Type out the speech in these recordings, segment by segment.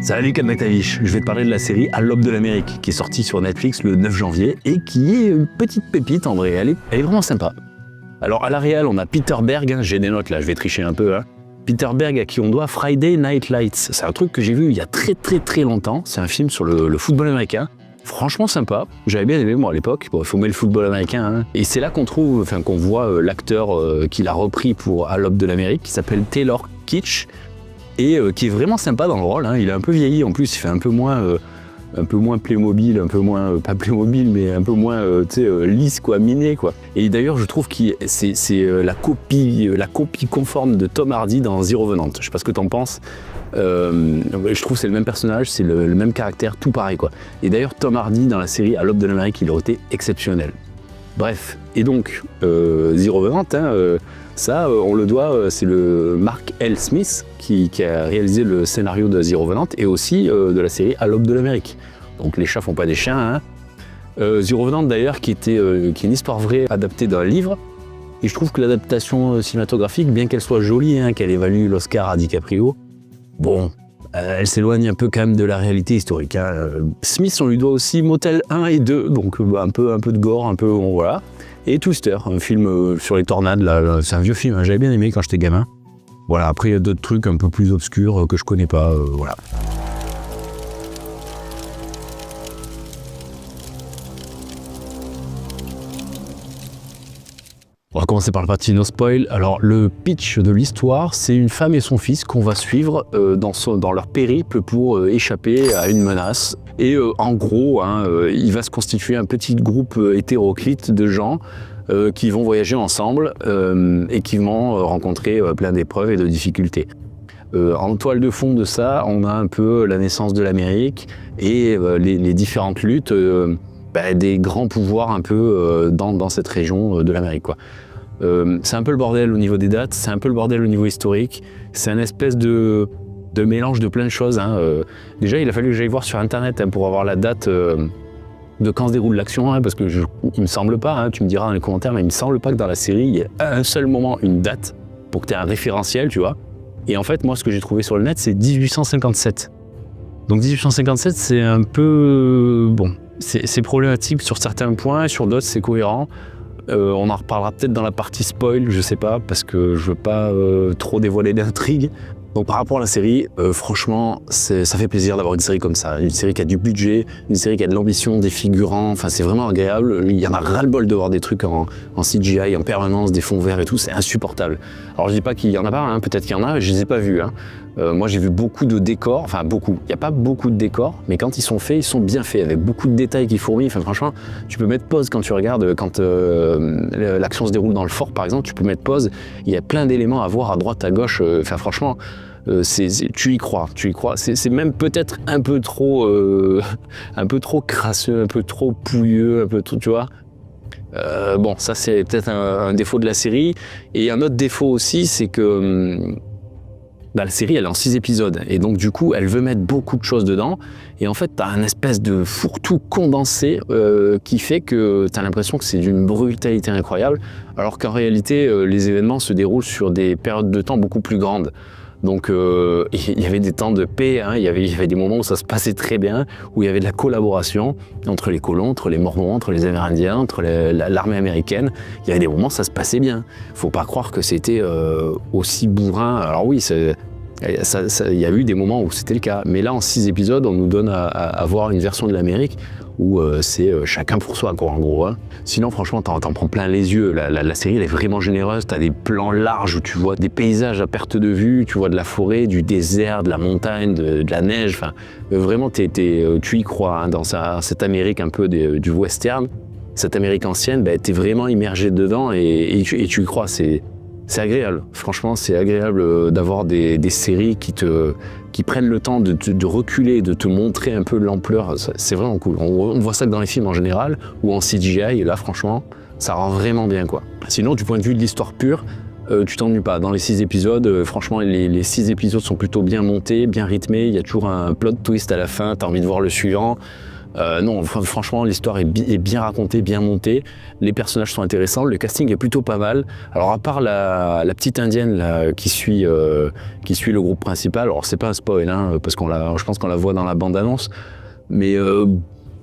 Salut Kanaktavish, je vais te parler de la série À l'aube de l'Amérique qui est sortie sur Netflix le 9 janvier et qui est une petite pépite en vrai, elle est vraiment sympa. Alors à la réal, on a Peter Berg, j'ai des notes là, je vais tricher un peu. Peter Berg à qui on doit Friday Night Lights, c'est un truc que j'ai vu il y a très longtemps, c'est un film sur le football américain. Franchement sympa, j'avais bien aimé moi à l'époque, il faut aimer le football américain. Et c'est là qu'on voit l'acteur qui l'a repris pour À l'aube de l'Amérique, qui s'appelle Taylor Kitsch, et qui est vraiment sympa dans le rôle, il est un peu vieilli en plus, il fait un peu moins Playmobil, un peu moins, pas Playmobil, mais un peu moins lisse, quoi, miné, quoi. Et d'ailleurs, je trouve que c'est la copie conforme de Tom Hardy dans The Revenant. Je sais pas ce que t'en penses. Je trouve que c'est le même personnage, c'est le même caractère, tout pareil, quoi. Et d'ailleurs, Tom Hardy dans la série À l'aube de l'Amérique, il aurait été exceptionnel. Bref, et donc, The Revenant, ça, on le doit, c'est le Mark L. Smith qui a réalisé le scénario de The Revenant et aussi de la série À l'aube de l'Amérique. Donc les chats font pas des chiens. The Revenant d'ailleurs, qui est une histoire vraie adaptée d'un livre. Et je trouve que l'adaptation cinématographique, bien qu'elle soit jolie, qu'elle ait valu l'Oscar à DiCaprio, bon, elle s'éloigne un peu quand même de la réalité historique. Smith, on lui doit aussi Motel 1 et 2, donc un peu de gore, un peu voilà. Et Twister, un film sur les tornades, là, c'est un vieux film, j'avais bien aimé quand j'étais gamin. Voilà, après il y a d'autres trucs un peu plus obscurs que je connais pas, voilà. On va commencer par le parti no spoil. Alors le pitch de l'histoire, c'est une femme et son fils qu'on va suivre dans leur périple pour échapper à une menace. Et en gros, il va se constituer un petit groupe hétéroclite de gens qui vont voyager ensemble et qui vont rencontrer plein d'épreuves et de difficultés. En toile de fond de ça, on a un peu la naissance de l'Amérique et les différentes luttes des grands pouvoirs un peu dans cette région de l'Amérique, quoi. C'est un peu le bordel au niveau des dates, c'est un peu le bordel au niveau historique, c'est un espèce de mélange de plein de choses. Déjà, il a fallu que j'aille voir sur Internet pour avoir la date de quand se déroule l'action, parce que il me semble pas, tu me diras dans les commentaires, mais il me semble pas que dans la série, il y ait à un seul moment une date pour que tu aies un référentiel, tu vois. Et en fait, moi, ce que j'ai trouvé sur le net, c'est 1857. Donc 1857, c'est un peu... bon, c'est problématique sur certains points, sur d'autres, c'est cohérent. On en reparlera peut-être dans la partie spoil, je sais pas, parce que je veux pas trop dévoiler d'intrigue. Donc par rapport à la série, franchement, ça fait plaisir d'avoir une série comme ça. Une série qui a du budget, une série qui a de l'ambition, des figurants, enfin c'est vraiment agréable. Il y en a ras-le-bol de voir des trucs en CGI, en permanence, des fonds verts et tout, c'est insupportable. Alors je dis pas qu'il y en a pas, peut-être qu'il y en a, je les ai pas vus. Moi j'ai vu beaucoup de décors, enfin beaucoup, il n'y a pas beaucoup de décors, mais quand ils sont faits, ils sont bien faits, avec beaucoup de détails qui fourmillent. Enfin franchement, tu peux mettre pause quand tu regardes, quand l'action se déroule dans le fort par exemple, tu peux mettre pause, il y a plein d'éléments à voir à droite, à gauche, enfin franchement, tu y crois. C'est même peut-être un peu trop crasseux, un peu trop pouilleux, un peu trop, tu vois. Bon, ça c'est peut-être un défaut de la série. Et un autre défaut aussi, c'est que la série elle est en 6 épisodes et donc du coup elle veut mettre beaucoup de choses dedans et en fait t'as un espèce de fourre-tout condensé qui fait que t'as l'impression que c'est d'une brutalité incroyable alors qu'en réalité les événements se déroulent sur des périodes de temps beaucoup plus grandes. Donc il y avait des temps de paix, il y avait des moments où ça se passait très bien, où il y avait de la collaboration entre les colons, entre les Mormons, entre les Amérindiens, entre l'armée américaine. Il y avait des moments où ça se passait bien. Faut pas croire que c'était aussi bourrin. Alors oui, il y a eu des moments où c'était le cas. Mais là, en 6 épisodes, on nous donne à voir une version de l'Amérique où c'est chacun pour soi, quoi, en gros. Sinon, franchement, t'en prends plein les yeux. La série, elle est vraiment généreuse. T'as des plans larges où tu vois des paysages à perte de vue, tu vois de la forêt, du désert, de la montagne, de la neige. Enfin, vraiment, tu y crois dans cette Amérique un peu du western. Cette Amérique ancienne, t'es vraiment immergé dedans et tu y crois. C'est agréable. Franchement, c'est agréable d'avoir des séries qui prennent le temps de reculer, de te montrer un peu l'ampleur. C'est vraiment cool. On voit ça que dans les films en général ou en CGI. Et là, franchement, ça rend vraiment bien, quoi. Sinon, du point de vue de l'histoire pure, tu t'ennuies pas. Dans les 6 épisodes, franchement, les 6 épisodes sont plutôt bien montés, bien rythmés. Il y a toujours un plot twist à la fin. T'as envie de voir le suivant. Non, franchement, l'histoire est bien racontée, bien montée. Les personnages sont intéressants, le casting est plutôt pas mal. Alors à part la petite indienne là, qui suit le groupe principal, alors c'est pas un spoil, hein, parce je pense qu'on la voit dans la bande-annonce, mais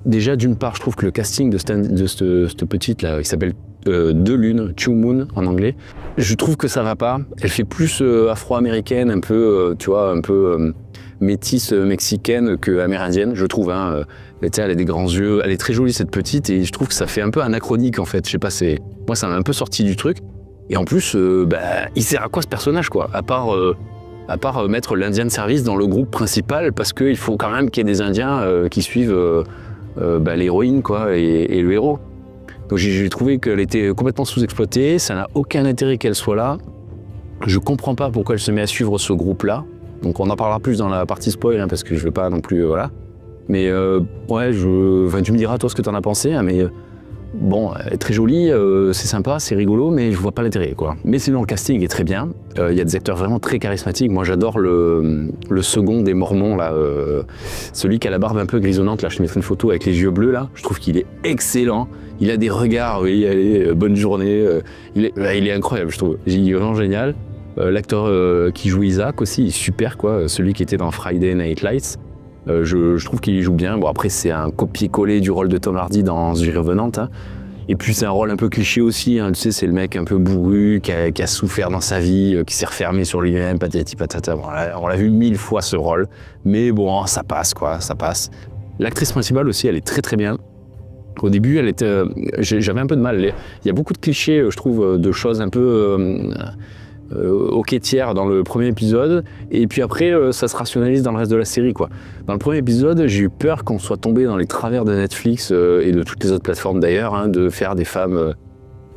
déjà d'une part, je trouve que le casting de cette petite là, qui s'appelle De Lune, Two Moon en anglais, je trouve que ça va pas. Elle fait plus afro-américaine, un peu, tu vois, un peu métisse mexicaine que amérindienne, je trouve. Hein. Elle a des grands yeux, elle est très jolie cette petite, et je trouve que ça fait un peu anachronique en fait. Je sais pas, moi ça m'a un peu sorti du truc. Et en plus, il sert à quoi ce personnage quoi, à part mettre l'Indien de service dans le groupe principal, parce qu'il faut quand même qu'il y ait des Indiens qui suivent l'héroïne quoi et le héros. Donc j'ai trouvé qu'elle était complètement sous-exploitée, ça n'a aucun intérêt qu'elle soit là. Je comprends pas pourquoi elle se met à suivre ce groupe-là. Donc on en parlera plus dans la partie spoil, hein, parce que je veux pas non plus, voilà. Mais ouais, tu me diras toi ce que t'en as pensé, hein, mais bon, elle est très jolie, c'est sympa, c'est rigolo, mais je vois pas l'intérêt, quoi. Mais sinon, le casting est très bien. Il y a des acteurs vraiment très charismatiques. Moi, j'adore le second des Mormons, là, celui qui a la barbe un peu grisonnante. Là, je te mettrai une photo avec les yeux bleus, là. Je trouve qu'il est excellent. Il a des regards, oui, allez, bonne journée. Il est incroyable, je trouve. Il est vraiment génial. L'acteur qui joue Isaac aussi, il est super, quoi. Celui qui était dans Friday Night Lights. Je trouve qu'il joue bien. Bon, après, c'est un copier-coller du rôle de Tom Hardy dans The Revenant. Hein. Et puis, c'est un rôle un peu cliché aussi. Hein. Tu sais, c'est le mec un peu bourru, qui a souffert dans sa vie, qui s'est refermé sur lui-même, patati patata. Bon, on l'a vu 1000 fois ce rôle. Mais bon, ça passe, quoi. Ça passe. L'actrice principale aussi, elle est très très bien. Au début, j'avais un peu de mal. Il y a beaucoup de clichés, je trouve, de choses un peu hoquetières dans le premier épisode, et puis après, ça se rationalise dans le reste de la série, quoi. Dans le premier épisode, j'ai eu peur qu'on soit tombé dans les travers de Netflix et de toutes les autres plateformes d'ailleurs, hein, de faire des femmes,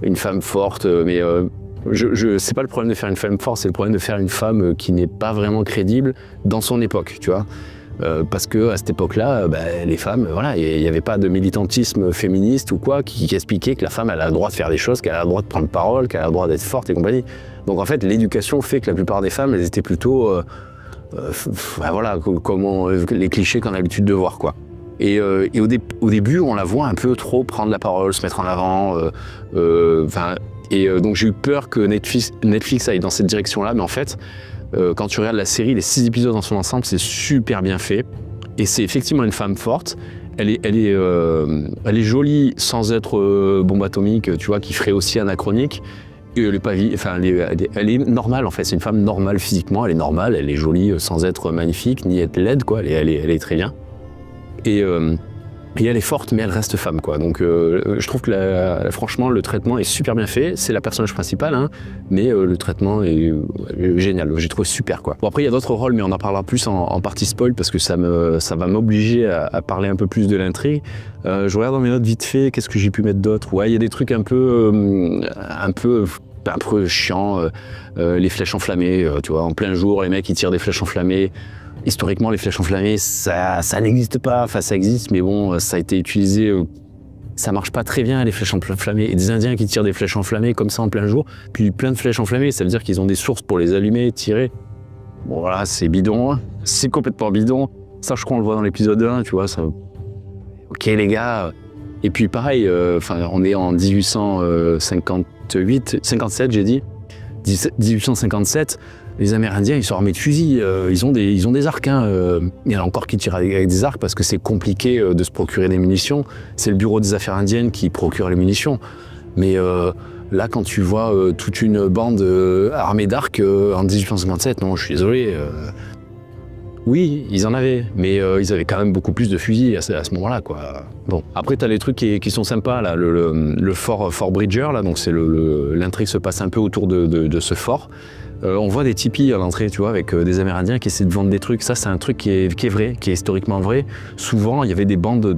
une femme forte, mais c'est pas le problème de faire une femme forte, c'est le problème de faire une femme qui n'est pas vraiment crédible dans son époque, tu vois. Parce que à cette époque-là, les femmes, voilà, il n'y avait pas de militantisme féministe ou quoi qui expliquait que la femme elle a le droit de faire des choses, qu'elle a le droit de prendre parole, qu'elle a le droit d'être forte et compagnie. Donc en fait, l'éducation fait que la plupart des femmes, elles étaient plutôt, voilà, comment les clichés qu'on a l'habitude de voir, quoi. Et au début, on la voit un peu trop prendre la parole, se mettre en avant. Donc j'ai eu peur que Netflix aille dans cette direction-là, mais en fait. Quand tu regardes la série, les 6 épisodes dans son ensemble, c'est super bien fait. Et c'est effectivement une femme forte. Elle est jolie sans être bombe atomique, tu vois, qui ferait aussi anachronique. Elle est normale en fait. C'est une femme normale physiquement. Elle est normale, elle est jolie sans être magnifique ni être laide, quoi. Elle est très bien. Et elle est forte, mais elle reste femme, quoi. Donc, je trouve que franchement, le traitement est super bien fait. C'est la personnage principale, hein, mais le traitement est génial. J'ai trouvé super, quoi. Bon, après, il y a d'autres rôles, mais on en parlera plus en partie spoil parce que ça va m'obliger à parler un peu plus de l'intrigue. Je regarde dans mes notes vite fait. Qu'est-ce que j'ai pu mettre d'autre? Ouais, il y a des trucs un peu chiants. Les flèches enflammées, tu vois, en plein jour, les mecs ils tirent des flèches enflammées. Historiquement, les flèches enflammées, ça n'existe pas. Enfin, ça existe, mais bon, ça a été utilisé. Ça marche pas très bien, les flèches enflammées. Et des Indiens qui tirent des flèches enflammées comme ça en plein jour, puis plein de flèches enflammées, ça veut dire qu'ils ont des sources pour les allumer, tirer. Bon, voilà, c'est bidon. Hein. C'est complètement bidon. Ça, je crois, on le voit dans l'épisode 1, tu vois. Ça... Ok, les gars. Et puis, pareil, on est en 57, j'ai dit. 1857. Les Amérindiens, ils sont armés de fusils, ils ont des arcs. Hein, il y en a encore qui tirent avec des arcs parce que c'est compliqué de se procurer des munitions. C'est le bureau des affaires indiennes qui procure les munitions. Mais là, quand tu vois toute une bande armée d'arcs en 1857, non, je suis désolé. Oui, ils en avaient, mais ils avaient quand même beaucoup plus de fusils à ce moment-là, quoi. Bon, après t'as les trucs qui sont sympas là, le fort Bridger là, donc c'est l'intrigue se passe un peu autour de ce fort. On voit des tipis à l'entrée, tu vois, avec des Amérindiens qui essaient de vendre des trucs. Ça, c'est un truc qui est vrai, qui est historiquement vrai. Souvent, il y avait des bandes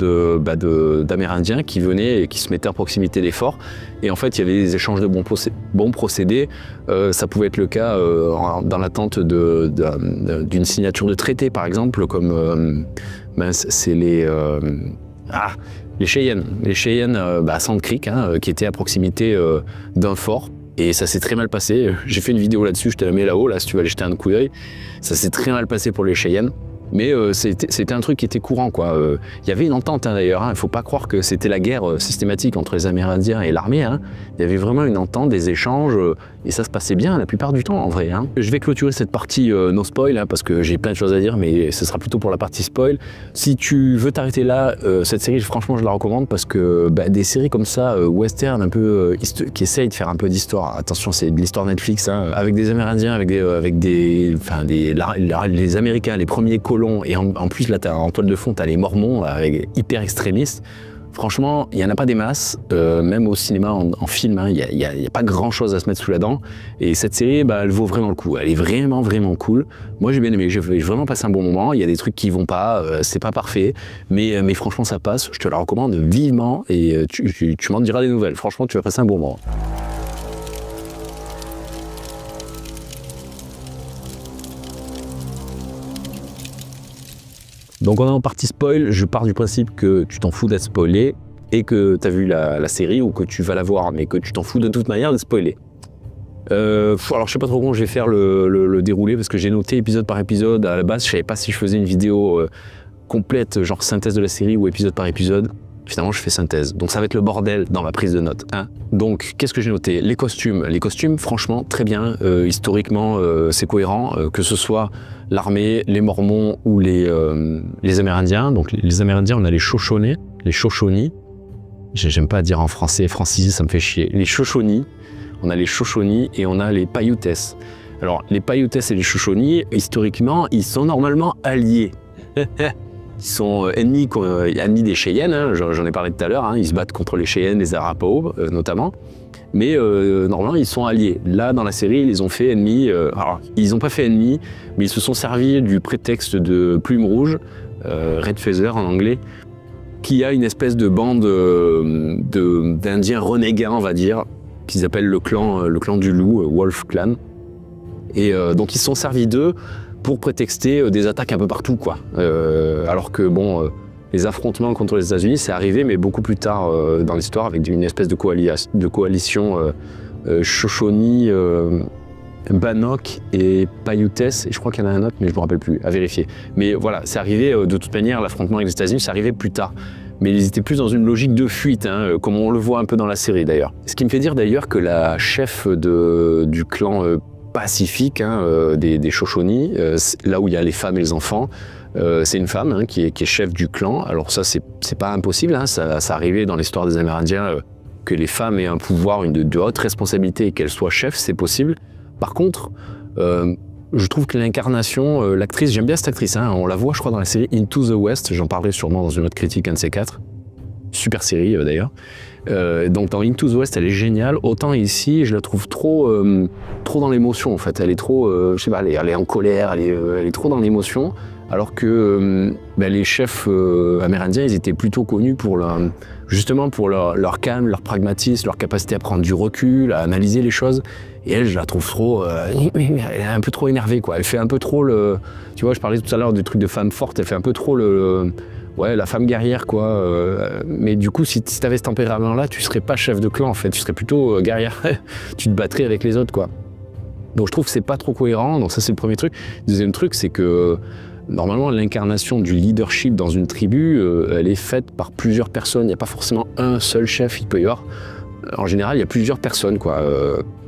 d'Amérindiens qui venaient et qui se mettaient à proximité des forts. Et en fait, il y avait des échanges de bons procédés. Ça pouvait être le cas dans l'attente d'une signature de traité, par exemple, comme c'est les Cheyennes. Les Cheyennes à Sand Creek, hein, qui étaient à proximité d'un fort. Et ça s'est très mal passé. J'ai fait une vidéo là-dessus, je te la mets là-haut, là, si tu veux aller jeter un coup d'œil. Ça s'est très mal passé pour les Cheyennes. Mais c'était un truc qui était courant, quoi. Il y avait une entente, hein, d'ailleurs. Il ne faut pas croire que c'était la guerre systématique entre les Amérindiens et l'armée. Hein. Il y avait vraiment une entente, des échanges, et ça se passait bien la plupart du temps, en vrai. Hein. Je vais clôturer cette partie no spoil, hein, parce que j'ai plein de choses à dire, mais ce sera plutôt pour la partie spoil. Si tu veux t'arrêter là, cette série, franchement, je la recommande, parce que des séries comme ça, western, un peu, qui essayent de faire un peu d'histoire. Attention, c'est de l'histoire Netflix, hein, avec des Amérindiens, les Américains, les premiers colons, et en plus là en toile de fond t'as les Mormons avec hyper extrémistes. Franchement, il n'y en a pas des masses, même au cinéma, en film, hein, il y a pas grand chose à se mettre sous la dent. Et cette série, elle vaut vraiment le coup. Elle est vraiment, vraiment cool. Moi, j'ai bien aimé, j'ai vraiment passé un bon moment. Il y a des trucs qui vont pas, c'est pas parfait, mais franchement, ça passe. Je te la recommande vivement et tu m'en diras des nouvelles. Franchement, tu vas passer un bon moment. Donc on est en partie spoil, je pars du principe que tu t'en fous d'être spoilé et que tu as vu la série ou que tu vas la voir, mais que tu t'en fous de toute manière d'être spoilé. Alors je sais pas trop comment je vais faire le déroulé, parce que j'ai noté épisode par épisode. À la base, je savais pas si je faisais une vidéo complète, genre synthèse de la série ou épisode par épisode. Finalement, je fais synthèse. Donc ça va être le bordel dans ma prise de notes. Hein. Donc, qu'est-ce que j'ai noté? Les costumes, franchement, très bien. Historiquement, c'est cohérent. Que ce soit l'armée, les Mormons ou les Amérindiens. Donc, les Amérindiens, on a les Shoshones, les Shoshones. J'aime pas dire en français, francisé, ça me fait chier. Les Shoshones. On a les Shoshones et on a les Paiutes. Alors, les Paiutes et les Shoshones, historiquement, ils sont normalement alliés. Ils sont ennemis des Cheyennes, hein, j'en ai parlé tout à l'heure, hein, ils se battent contre les Cheyennes, les Arapaho notamment, mais normalement ils sont alliés. Là dans la série ils les ont fait ennemis, alors ils n'ont pas fait ennemis, mais ils se sont servis du prétexte de Plume Rouge, Red Feather en anglais, qui a une espèce de bande d'Indiens renégats, on va dire, qu'ils appellent le clan du loup, Wolf Clan, et donc ils se sont servis d'eux pour prétexter des attaques un peu partout, quoi. Alors que les affrontements contre les États-Unis, c'est arrivé, mais beaucoup plus tard dans l'histoire, avec une espèce de coalition Shoshone, Bannock et Paiutes, et je crois qu'il y en a un autre, mais je ne me rappelle plus, à vérifier. Mais voilà, c'est arrivé, de toute manière, l'affrontement avec les États-Unis, c'est arrivé plus tard. Mais ils étaient plus dans une logique de fuite, hein, comme on le voit un peu dans la série d'ailleurs. Ce qui me fait dire d'ailleurs que la chef du clan pacifique, hein, des Shoshone, là où il y a les femmes et les enfants, c'est une femme, hein, qui est chef du clan. Alors ça, c'est pas impossible, hein, ça arrivait dans l'histoire des Amérindiens que les femmes aient un pouvoir, de haute responsabilité et qu'elles soient chefs, c'est possible. Par contre, je trouve que l'incarnation, l'actrice, j'aime bien cette actrice, hein, on la voit je crois dans la série Into the West, j'en parlerai sûrement dans une autre critique, un de ces quatre. Super série d'ailleurs. Donc dans Into the West, elle est géniale. Autant ici, je la trouve trop dans l'émotion en fait. Elle est trop, je sais pas, elle est en colère, elle est trop dans l'émotion. Alors que les chefs amérindiens, ils étaient plutôt connus pour justement pour leur calme, leur pragmatisme, leur capacité à prendre du recul, à analyser les choses. Et elle, je la trouve trop, elle est un peu trop énervée, quoi. Elle fait un peu trop tu vois, je parlais tout à l'heure du truc de femme forte. Elle fait un peu trop ouais, la femme guerrière, quoi. Mais du coup, si tu avais ce tempérament-là, tu serais pas chef de clan, en fait. Tu serais plutôt guerrière. Tu te battrais avec les autres, quoi. Donc je trouve que c'est pas trop cohérent. Donc ça, c'est le premier truc. Le deuxième truc, c'est que normalement, l'incarnation du leadership dans une tribu, elle est faite par plusieurs personnes. Il n'y a pas forcément un seul chef. Il peut y avoir, en général, il y a plusieurs personnes, quoi.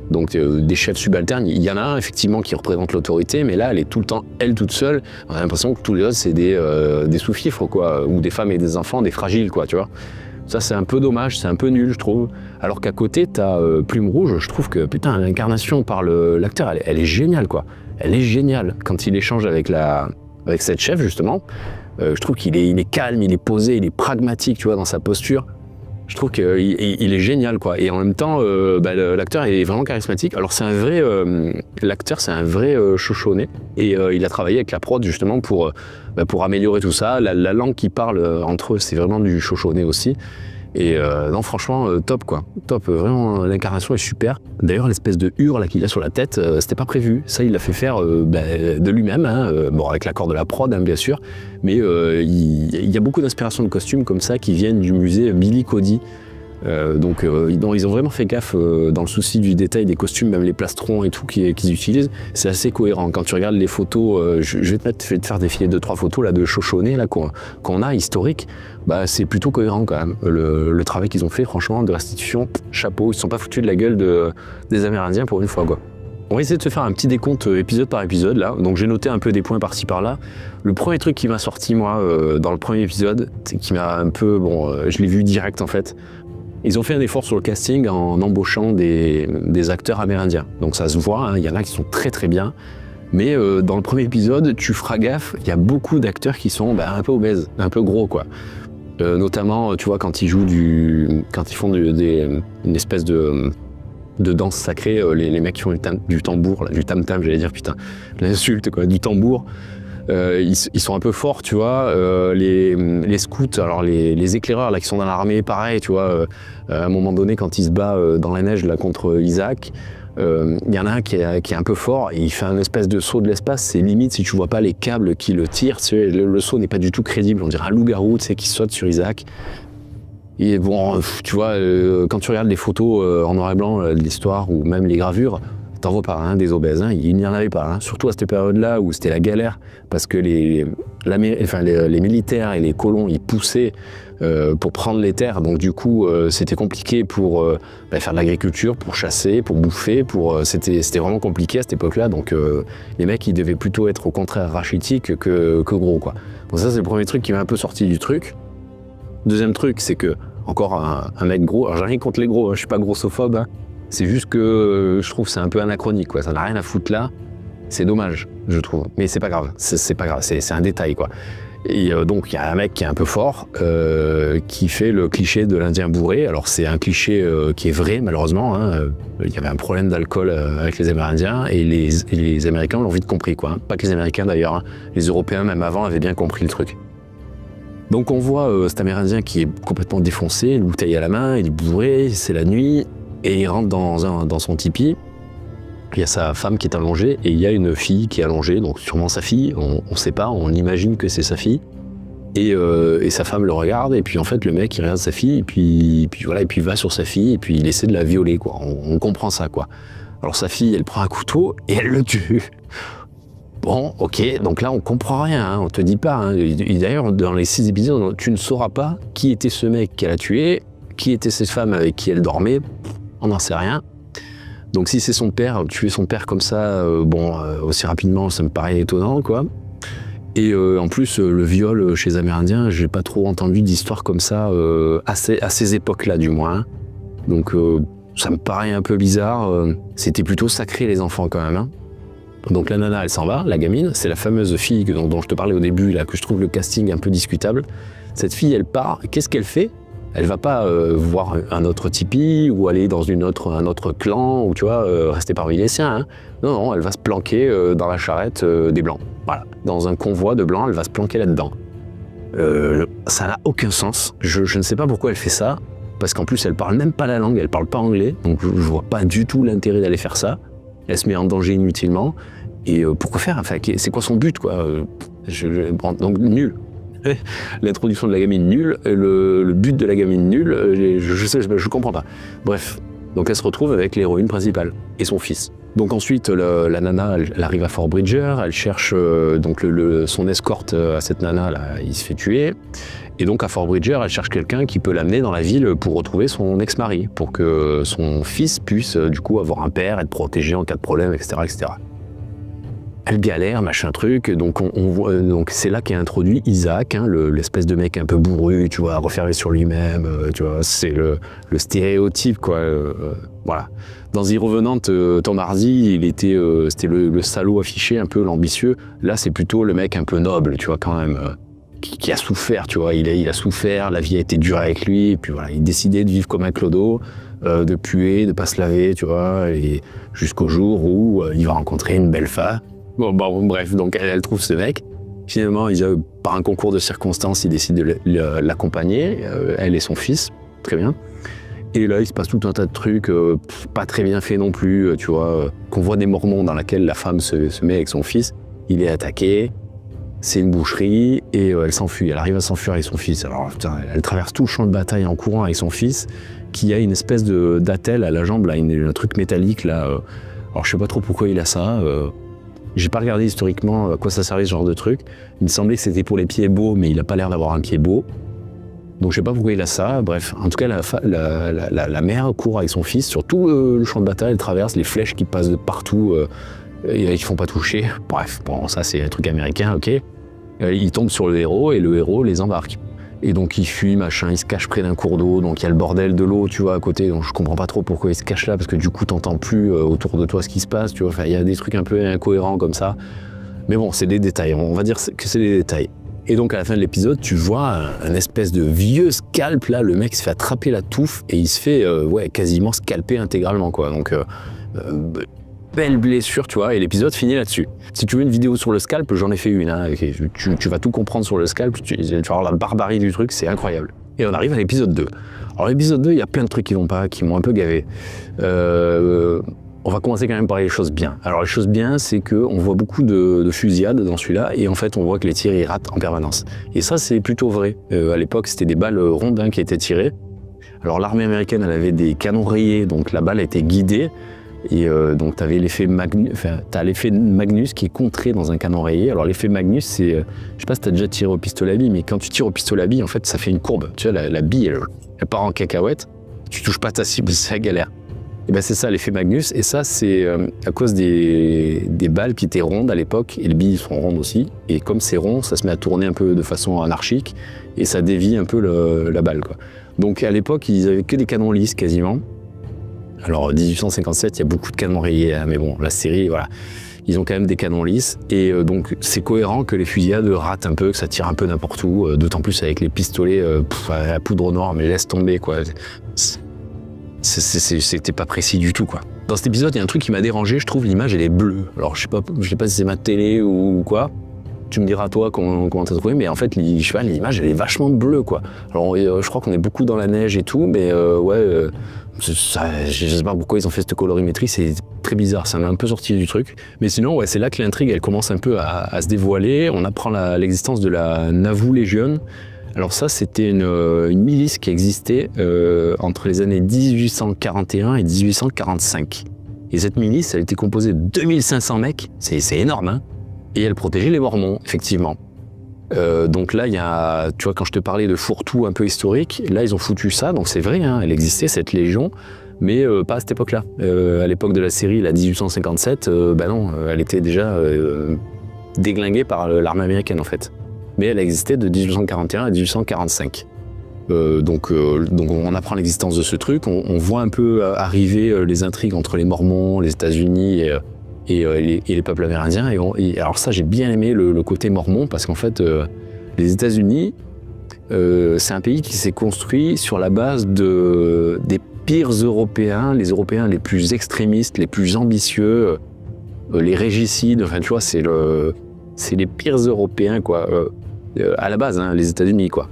Donc des chefs subalternes, il y en a un effectivement qui représente l'autorité, mais là elle est tout le temps elle toute seule. On a l'impression que tous les autres c'est des sous-fifres, quoi, ou des femmes et des enfants, des fragiles, quoi, tu vois. Ça c'est un peu dommage, c'est un peu nul je trouve. Alors qu'à côté t'as Plume Rouge, je trouve que putain l'incarnation par l'acteur, elle est géniale, quoi. Elle est géniale quand il échange avec cette chef justement. Je trouve qu'il est calme, il est posé, il est pragmatique, tu vois, dans sa posture. Je trouve qu'il est génial, quoi. Et en même temps, l'acteur est vraiment charismatique. Alors c'est un vrai, l'acteur c'est un vrai Shoshone. Et il a travaillé avec la prod justement pour améliorer tout ça. La langue qu'ils parlent entre eux, c'est vraiment du Shoshone aussi. Et non, franchement, top, quoi. Top, vraiment, l'incarnation est super. D'ailleurs, l'espèce de hurle là, qu'il a sur la tête, c'était pas prévu. Ça, il l'a fait faire de lui-même, hein, avec l'accord de la prod, hein, bien sûr. Mais il y a beaucoup d'inspirations de costumes comme ça qui viennent du musée Billy Cody Donc ils ont vraiment fait gaffe dans le souci du détail des costumes, même les plastrons et tout qu'ils utilisent. C'est assez cohérent. Quand tu regardes les photos, je vais te faire défiler 2-3 photos là, de Shoshone là, qu'on a, historiques. Bah, c'est plutôt cohérent quand même. Le travail qu'ils ont fait, franchement, de restitution, chapeau. Ils se sont pas foutus de la gueule des Amérindiens pour une fois, quoi. On va essayer de se faire un petit décompte épisode par épisode là. Donc j'ai noté un peu des points par-ci par-là. Le premier truc qui m'a sorti moi dans le premier épisode, c'est qui m'a un peu, je l'ai vu direct en fait. Ils ont fait un effort sur le casting en embauchant des acteurs amérindiens. Donc ça se voit, hein, y en a qui sont très très bien. Mais dans le premier épisode, tu feras gaffe, il y a beaucoup d'acteurs qui sont un peu obèses, un peu gros quoi. Notamment, tu vois, quand ils font une espèce de danse sacrée, les mecs qui font du tambour, là, du tam-tam, j'allais dire, putain, l'insulte quoi, du tambour. Ils sont un peu forts, tu vois. Les scouts, alors les éclaireurs là qui sont dans l'armée, pareil, tu vois. À un moment donné, quand il se bat dans la neige là contre Isaac, il y en a un qui est un peu fort et il fait un espèce de saut de l'espace. C'est limite si tu vois pas les câbles qui le tirent, tu sais, le saut n'est pas du tout crédible. On dirait un loup-garou, tu sais, qui saute sur Isaac. Et bon, tu vois, quand tu regardes les photos en noir et blanc de l'histoire ou même les gravures, t'en vois pas, des obèses, il n'y en avait pas, surtout à cette période-là où c'était la galère, parce que les militaires et les colons, ils poussaient pour prendre les terres, donc du coup, c'était compliqué pour faire de l'agriculture, pour chasser, pour bouffer, c'était vraiment compliqué à cette époque-là, donc les mecs, ils devaient plutôt être au contraire rachitiques que gros, quoi. Donc ça, c'est le premier truc qui m'a un peu sorti du truc. Deuxième truc, c'est que, encore un mec gros, alors j'ai rien contre les gros, je suis pas grossophobe, c'est juste que je trouve que c'est un peu anachronique, quoi. Ça n'a rien à foutre là. C'est dommage, je trouve. Mais c'est pas grave. C'est pas grave. C'est un détail, quoi. Et donc, il y a un mec qui est un peu fort, qui fait le cliché de l'Indien bourré. Alors, c'est un cliché qui est vrai, malheureusement. Il y avait un problème d'alcool avec les Amérindiens et les Américains l'ont vite compris, quoi. Pas que les Américains, d'ailleurs. Les Européens, même avant, avaient bien compris le truc. Donc, on voit cet Amérindien qui est complètement défoncé, une bouteille à la main, il est bourré, c'est la nuit. Et il rentre dans son tipi, il y a sa femme qui est allongée et il y a une fille qui est allongée, donc sûrement sa fille, on ne sait pas, on imagine que c'est sa fille. Et sa femme le regarde et puis en fait le mec il regarde sa fille et puis voilà, et puis il va sur sa fille et puis il essaie de la violer, quoi. On comprend ça, quoi. Alors sa fille elle prend un couteau et elle le tue. Bon, ok, donc là on comprend rien, on te dit pas. Et d'ailleurs dans les 6 épisodes tu ne sauras pas qui était ce mec qu'elle a tué, qui était cette femme avec qui elle dormait. On n'en sait rien. Donc si c'est son père, tuer son père comme ça, aussi rapidement, ça me paraît étonnant, quoi. Et en plus, le viol chez les Amérindiens, j'ai pas trop entendu d'histoire comme ça à ces époques-là, du moins. Donc ça me paraît un peu bizarre. C'était plutôt sacré, les enfants, quand même. Donc la nana, elle s'en va, la gamine. C'est la fameuse fille dont je te parlais au début, là, que je trouve le casting un peu discutable. Cette fille, elle part. Qu'est-ce qu'elle fait ? Elle va pas voir un autre tipi ou aller dans un autre clan ou tu vois rester parmi les siens. Non, elle va se planquer dans la charrette des blancs. Voilà, dans un convoi de blancs, elle va se planquer là-dedans. Ça n'a aucun sens. Je ne sais pas pourquoi elle fait ça, parce qu'en plus elle parle même pas la langue, elle parle pas anglais, donc je vois pas du tout l'intérêt d'aller faire ça. Elle se met en danger inutilement. Et pourquoi faire ? Enfin, c'est quoi son but, quoi ? Donc nul. L'introduction de la gamine nulle, le but de la gamine nulle, je comprends pas. Bref, donc elle se retrouve avec l'héroïne principale et son fils. Donc ensuite, la nana, elle arrive à Fort Bridger, elle cherche donc son escorte à cette nana, là, il se fait tuer. Et donc à Fort Bridger, elle cherche quelqu'un qui peut l'amener dans la ville pour retrouver son ex-mari, pour que son fils puisse du coup avoir un père, être protégé en cas de problème, etc., etc. Elle galère, machin truc, donc on voit, donc c'est là qu'est introduit Isaac, l'espèce de mec un peu bourru, tu vois, refermé sur lui-même, tu vois, c'est le stéréotype, quoi, voilà. Dans The Revenant, Tom Hardy, c'était le salaud affiché, un peu l'ambitieux. Là, c'est plutôt le mec un peu noble, tu vois, quand même, qui a souffert, tu vois, il a souffert, la vie a été dure avec lui, et puis voilà, il décidait de vivre comme un clodo, de puer, de pas se laver, tu vois, et jusqu'au jour où il va rencontrer une belle femme. Bon, bref, donc elle trouve ce mec. Finalement, par un concours de circonstances, il décide de l'accompagner, elle et son fils, très bien. Et là, il se passe tout un tas de trucs, pas très bien fait non plus, tu vois, qu'on voit des Mormons dans laquelle la femme se met avec son fils, il est attaqué, c'est une boucherie, et elle s'enfuit. Elle arrive à s'enfuir avec son fils. Alors putain, elle traverse tout le champ de bataille en courant avec son fils, qui a une espèce d'attelle à la jambe, là, un truc métallique, là. Alors je sais pas trop pourquoi il a ça. J'ai pas regardé historiquement à quoi ça servait ce genre de truc. Il me semblait que c'était pour les pieds beaux, mais il a pas l'air d'avoir un pied beau. Donc je sais pas pourquoi il a ça. Bref, en tout cas, la mère court avec son fils sur tout le champ de bataille. Elle traverse les flèches qui passent de partout. Et ils font pas toucher. Bref, bon, ça c'est un truc américain, ok. Ils tombent sur le héros et le héros les embarque. Et donc il fuit, machin, il se cache près d'un cours d'eau, donc il y a le bordel de l'eau, tu vois, à côté, donc je comprends pas trop pourquoi il se cache là, parce que du coup t'entends plus autour de toi ce qui se passe, tu vois, enfin il y a des trucs un peu incohérents comme ça. Mais bon, c'est des détails, on va dire que c'est des détails. Et donc à la fin de l'épisode, tu vois un espèce de vieux scalp, là, le mec se fait attraper la touffe et il se fait quasiment scalper intégralement, quoi. Donc belle blessure, tu vois, et l'épisode finit là-dessus. Si tu veux une vidéo sur le scalp, j'en ai fait une, hein, tu vas tout comprendre sur le scalp, tu vas voir la barbarie du truc, c'est incroyable. Et on arrive à l'épisode 2. Alors l'épisode 2, il y a plein de trucs qui m'ont un peu gavé. On va commencer quand même par les choses bien. Alors les choses bien, c'est qu'on voit beaucoup de fusillades dans celui-là, et en fait on voit que les tirs ils ratent en permanence. Et ça c'est plutôt vrai. À l'époque c'était des balles rondes qui étaient tirées. Alors l'armée américaine elle avait des canons rayés, donc la balle était guidée. Et donc tu avais l'effet Magnus qui est contré dans un canon rayé. Alors l'effet Magnus, c'est, je sais pas si tu as déjà tiré au pistolet à billes, mais quand tu tires au pistolet à billes, en fait, ça fait une courbe. Tu vois, la bille, elle part en cacahuète. Tu touches pas ta cible, c'est la galère. Et ben c'est ça l'effet Magnus. Et ça, c'est à cause des balles qui étaient rondes à l'époque, et les billes sont rondes aussi. Et comme c'est rond, ça se met à tourner un peu de façon anarchique, et ça dévie un peu la balle, quoi. Donc à l'époque, ils avaient que des canons lisses quasiment. Alors 1857, il y a beaucoup de canons rayés, hein, mais bon, la série, voilà, ils ont quand même des canons lisses, et donc c'est cohérent que les fusillades ratent un peu, que ça tire un peu n'importe où, d'autant plus avec les pistolets à la poudre noire, mais laisse tomber, quoi. C'était pas précis du tout, quoi. Dans cet épisode, il y a un truc qui m'a dérangé, je trouve, l'image elle est bleue. Alors je sais pas si c'est ma télé ou quoi. Tu me diras toi comment t'as trouvé, mais en fait l'image elle est vachement bleue, quoi. Alors je crois qu'on est beaucoup dans la neige et tout, mais je sais pas pourquoi ils ont fait cette colorimétrie, c'est très bizarre, ça m'a un peu sorti du truc. Mais sinon, ouais, c'est là que l'intrigue elle commence un peu à se dévoiler. On apprend l'existence de la Nauvoo Legion. Alors ça, c'était une milice qui existait entre les années 1841 et 1845. Et cette milice, elle était composée de 2500 mecs, c'est énorme, hein. Et elle protégeait les Mormons, effectivement. Donc là, il y a, tu vois, quand je te parlais de fourre-tout un peu historique, là, ils ont foutu ça, donc c'est vrai, hein, elle existait, cette légion, mais pas à cette époque-là. À l'époque de la série, la 1857, non, elle était déjà déglinguée par l'armée américaine, en fait. Mais elle existait de 1841 à 1845. Donc on apprend l'existence de ce truc, on voit un peu arriver les intrigues entre les Mormons, les États-Unis et les peuples amérindiens. Et alors ça, j'ai bien aimé le côté mormon, parce qu'en fait, les États-Unis, c'est un pays qui s'est construit sur la base des pires Européens, les Européens les plus extrémistes, les plus ambitieux, les régicides, enfin tu vois, c'est les pires Européens, quoi, à la base, hein, les États-Unis, quoi.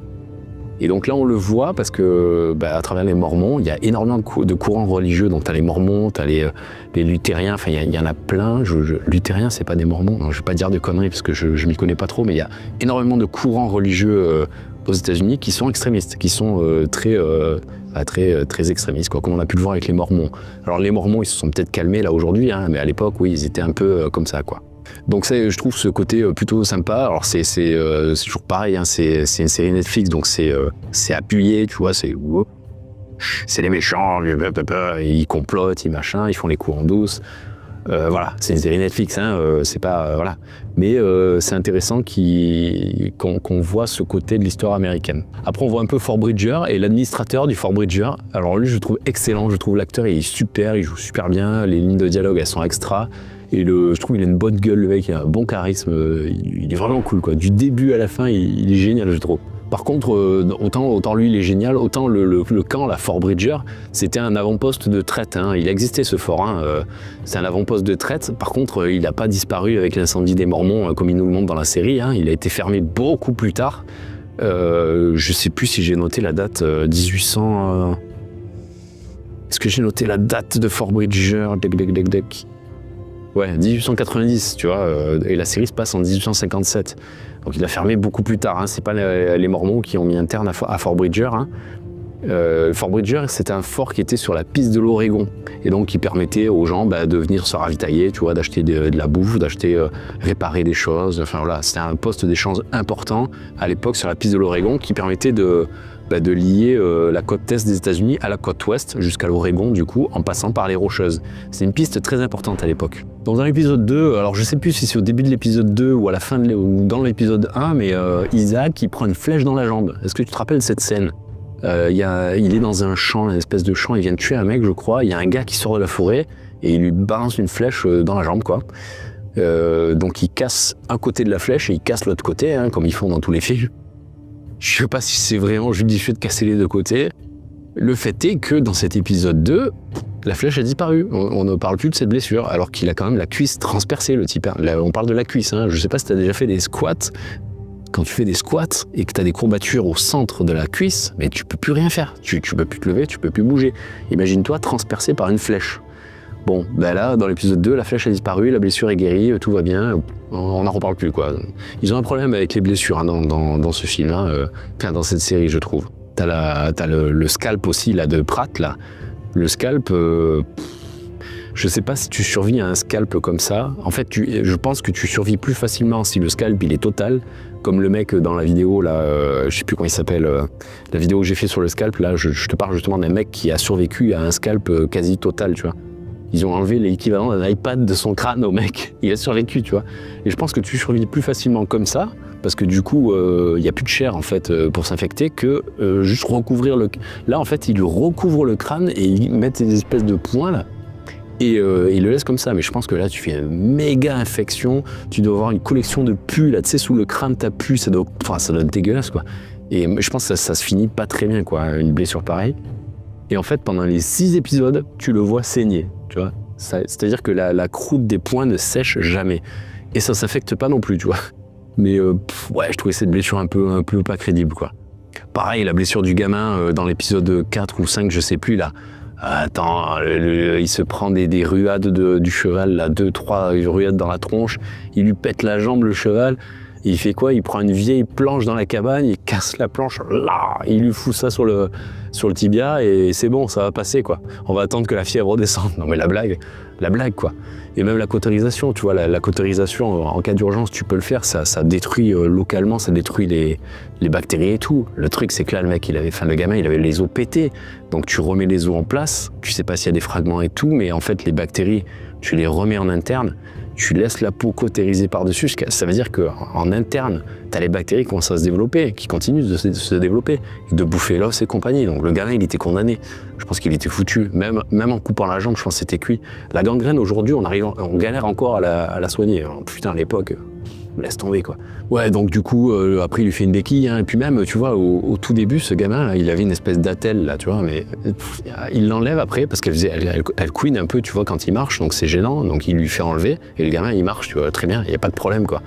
Et donc là, on le voit parce que, à travers les Mormons, il y a énormément de courants religieux. Donc, tu as les Mormons, tu as les luthériens, enfin, il y en a plein. Luthériens, c'est pas des Mormons. Donc, je vais pas dire de conneries parce que je m'y connais pas trop, mais il y a énormément de courants religieux aux États-Unis qui sont extrémistes, qui sont très extrémistes, quoi, comme on a pu le voir avec les Mormons. Alors, les Mormons, ils se sont peut-être calmés là aujourd'hui, hein, mais à l'époque, oui, ils étaient un peu comme ça, quoi. Donc ça, je trouve ce côté plutôt sympa. Alors c'est toujours pareil, hein, c'est une série Netflix, donc c'est appuyé, tu vois, c'est les méchants, ils complotent, ils machin, ils font les coups en douce. Voilà, c'est une série Netflix, hein, c'est pas voilà. Mais c'est intéressant qu'on voit ce côté de l'histoire américaine. Après, on voit un peu Fort Bridger et l'administrateur du Fort Bridger. Alors lui, je le trouve excellent, je trouve l'acteur il est super, il joue super bien, les lignes de dialogue elles sont extra. Et je trouve qu'il a une bonne gueule, le mec, il a un bon charisme, il est vraiment cool, quoi. Du début à la fin, il est génial, je trouve. Par contre, autant lui, il est génial, autant le camp, la Fort Bridger, c'était un avant-poste de traite, hein. Il existait ce fort, hein. C'est un avant-poste de traite. Par contre, il n'a pas disparu avec l'incendie des Mormons, comme il nous le montre dans la série, hein. Il a été fermé beaucoup plus tard. Je sais plus si j'ai noté la date 1800... Est-ce que j'ai noté la date de Fort Bridger? Ouais, 1890, tu vois, et la série se passe en 1857. Donc il a fermé beaucoup plus tard, hein. C'est pas les Mormons qui ont mis un terme à Fort Bridger, hein. Fort Bridger, c'était un fort qui était sur la piste de l'Oregon et donc qui permettait aux gens de venir se ravitailler, tu vois, d'acheter de la bouffe, d'acheter, réparer des choses. Enfin voilà, c'était un poste d'échange important à l'époque sur la piste de l'Oregon qui permettait de lier la côte est des États-Unis à la côte ouest jusqu'à l'Oregon du coup en passant par les Rocheuses. C'est une piste très importante à l'époque. Donc dans l'épisode 2, alors je sais plus si c'est au début de l'épisode 2 ou à la fin ou dans l'épisode 1, mais Isaac il prend une flèche dans la jambe. Est-ce que tu te rappelles cette scène? Il est dans un champ, une espèce de champ, il vient de tuer un mec je crois, il y a un gars qui sort de la forêt et il lui balance une flèche dans la jambe quoi. Donc il casse un côté de la flèche et il casse l'autre côté, hein, comme ils font dans tous les films. Je sais pas si c'est vraiment judicieux de casser les deux côtés. Le fait est que dans cet épisode 2, la flèche a disparu. On ne parle plus de cette blessure, alors qu'il a quand même la cuisse transpercée, le type. Là, on parle de la cuisse, hein. Je sais pas si tu as déjà fait des squats. Quand tu fais des squats et que tu as des courbatures au centre de la cuisse, mais tu peux plus rien faire. Tu peux plus te lever, tu peux plus bouger. Imagine-toi transpercé par une flèche. Bon, là, dans l'épisode 2, la flèche a disparu, la blessure est guérie, tout va bien, on n'en reparle plus, quoi. Ils ont un problème avec les blessures hein, dans ce film, hein, dans cette série, je trouve. T'as le scalp aussi, là, de Pratt, là. Le scalp, je sais pas si tu survis à un scalp comme ça. En fait, je pense que tu survis plus facilement si le scalp, il est total, comme le mec dans la vidéo, là, je sais plus comment il s'appelle, la vidéo que j'ai fait sur le scalp, là, je te parle justement d'un mec qui a survécu à un scalp quasi total, tu vois. Ils ont enlevé l'équivalent d'un iPad de son crâne au mec. Il a survécu, tu vois. Et je pense que tu survis plus facilement comme ça, parce que du coup, il n'y a plus de chair, en fait, pour s'infecter, que juste recouvrir le... Là, en fait, ils recouvrent le crâne et ils mettent des espèces de points, là, et ils le laissent comme ça. Mais je pense que là, tu fais une méga infection. Tu dois avoir une collection de pus, là, tu sais, sous le crâne, t'as pu, ça doit être dégueulasse, quoi. Et je pense que ça se finit pas très bien, quoi, une blessure pareille. Et en fait, pendant les 6 épisodes, tu le vois saigner, tu vois. C'est-à-dire que la croûte des poings ne sèche jamais. Et ça s'affecte pas non plus, tu vois. Mais ouais, je trouvais cette blessure un peu pas crédible, quoi. Pareil, la blessure du gamin dans l'épisode 4 ou 5, je sais plus, là. Attends, il se prend des ruades du cheval, là, 2-3 ruades dans la tronche. Il lui pète la jambe, le cheval. Il fait quoi? Il prend une vieille planche dans la cabane, il casse la planche, là, il lui fout ça sur le tibia et c'est bon, ça va passer, quoi. On va attendre que la fièvre redescende. Non mais la blague, quoi. Et même la cautérisation, tu vois, la cautérisation, en cas d'urgence, tu peux le faire, ça détruit localement, ça détruit les bactéries et tout. Le truc, c'est que là, le gamin, il avait les os pétés. Donc tu remets les os en place, tu sais pas s'il y a des fragments et tout, mais en fait, les bactéries, tu les remets en interne. Tu laisses la peau cautériser par-dessus, ça veut dire qu'en interne, tu as les bactéries qui commencent à se développer, qui continuent de se développer, de bouffer l'os et compagnie. Donc le gamin, il était condamné. Je pense qu'il était foutu. Même en coupant la jambe, je pense que c'était cuit. La gangrène, aujourd'hui, on galère encore à la soigner. Putain, à l'époque, laisse tomber, quoi. Ouais, donc du coup, après, il lui fait une béquille. Hein, et puis même, tu vois, au tout début, ce gamin, là, il avait une espèce d'attelle, là, tu vois, mais il l'enlève après, parce qu'elle couine un peu, tu vois, quand il marche, donc c'est gênant, donc il lui fait enlever, et le gamin, il marche, tu vois, très bien, il n'y a pas de problème, quoi.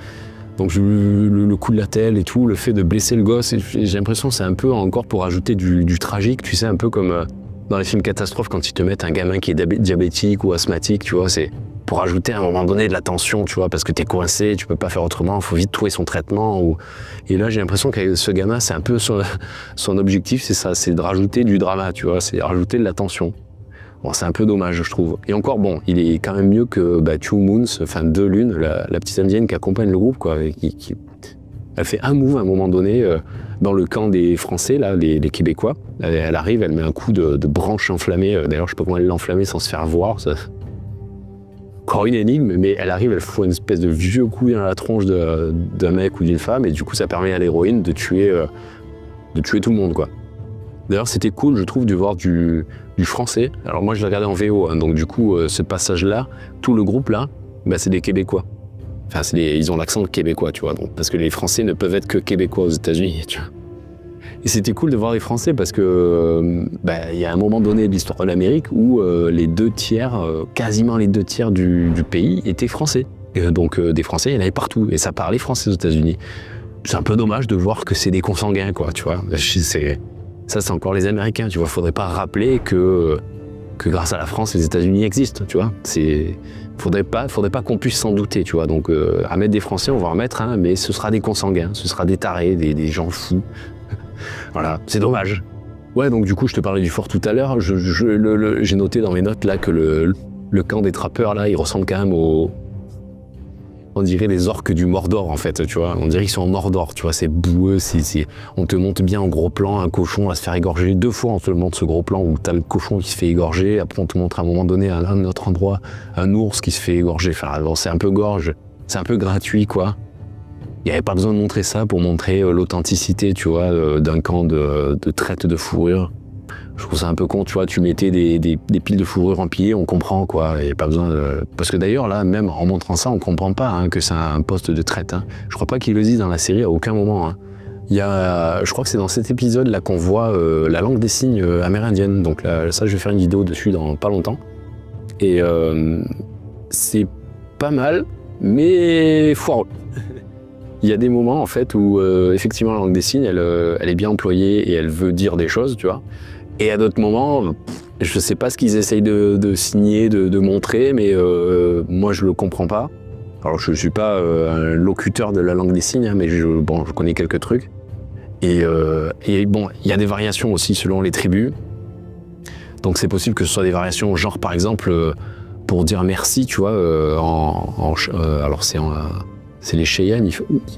Donc le coup de l'attelle et tout, le fait de blesser le gosse, j'ai l'impression que c'est un peu encore pour ajouter du tragique, tu sais, un peu comme dans les films catastrophes, quand ils te mettent un gamin qui est diabétique ou asthmatique, tu vois, c'est pour ajouter à un moment donné de la tension, tu vois, parce que t'es coincé, tu peux pas faire autrement, il faut vite trouver son traitement. Et là, j'ai l'impression que ce gamin, c'est un peu son objectif, c'est ça, c'est de rajouter du drama, tu vois, c'est de rajouter de la tension. Bon, c'est un peu dommage, je trouve. Et encore, bon, il est quand même mieux que Two Moons, enfin Deux Lunes, la petite indienne qui accompagne le groupe, quoi. Elle fait un move à un moment donné dans le camp des Français, là, les Québécois. Elle arrive, elle met un coup de branche enflammée. D'ailleurs, je sais pas comment elle l'a enflammée sans se faire voir. Ça... Encore une énigme, mais elle arrive, elle fout une espèce de vieux coup dans la tronche d'un mec ou d'une femme, et du coup, ça permet à l'héroïne de tuer tout le monde, quoi. D'ailleurs, c'était cool, je trouve, de voir du français. Alors moi, je l'ai regardé en VO, hein, donc du coup, ce passage-là, tout le groupe là, c'est des Québécois. Enfin, ils ont l'accent québécois, tu vois, donc, parce que les Français ne peuvent être que Québécois aux États-Unis, tu vois. Et c'était cool de voir les Français parce que y a un moment donné de l'histoire de l'Amérique où quasiment les 2 tiers du pays étaient français. Et donc des Français, il y en avait partout, et ça parlait français aux États-Unis. C'est un peu dommage de voir que c'est des consanguins, quoi, tu vois. Ça, c'est encore les Américains, tu vois. Faudrait pas rappeler que que grâce à la France, les États-Unis existent, tu vois. Faudrait pas qu'on puisse s'en douter, tu vois. Donc, à mettre des Français, on va en mettre, hein, mais ce sera des consanguins, ce sera des tarés, des gens fous. Voilà, c'est dommage. Ouais, donc du coup, je te parlais du fort tout à l'heure. J'ai noté dans mes notes là que le camp des trappeurs, là, il ressemble quand même on dirait les orques du Mordor, en fait, tu vois. On dirait qu'ils sont en Mordor, tu vois, c'est boueux, on te montre bien en gros plan un cochon à se faire égorger. 2 fois, on te montre ce gros plan où t'as le cochon qui se fait égorger, après on te montre à un moment donné, à un autre endroit, un ours qui se fait égorger. Enfin, bon, c'est un peu gorge, c'est un peu gratuit, quoi. Il n'y avait pas besoin de montrer ça pour montrer l'authenticité, tu vois, d'un camp de traite de fourrure. Je trouve ça un peu con, tu vois, tu mettais des piles de fourrure empilées, on comprend, quoi, il n'y a pas besoin de... Parce que d'ailleurs, là, même en montrant ça, on comprend pas hein, que c'est un poste de traite. Hein. Je crois pas qu'il le dise dans la série à aucun moment. Hein. Je crois que c'est dans cet épisode-là qu'on voit la langue des signes amérindienne. Donc là, ça, je vais faire une vidéo dessus dans pas longtemps. Et c'est pas mal, mais foireux. Il y a des moments, en fait, où effectivement, la langue des signes, elle est bien employée et elle veut dire des choses, tu vois. Et à d'autres moments, je sais pas ce qu'ils essayent de signer, de montrer, mais moi je le comprends pas. Alors je suis pas un locuteur de la langue des signes, hein, mais je connais quelques trucs. Et bon, il y a des variations aussi selon les tribus. Donc c'est possible que ce soit des variations, genre par exemple pour dire merci, tu vois, alors c'est les Cheyennes,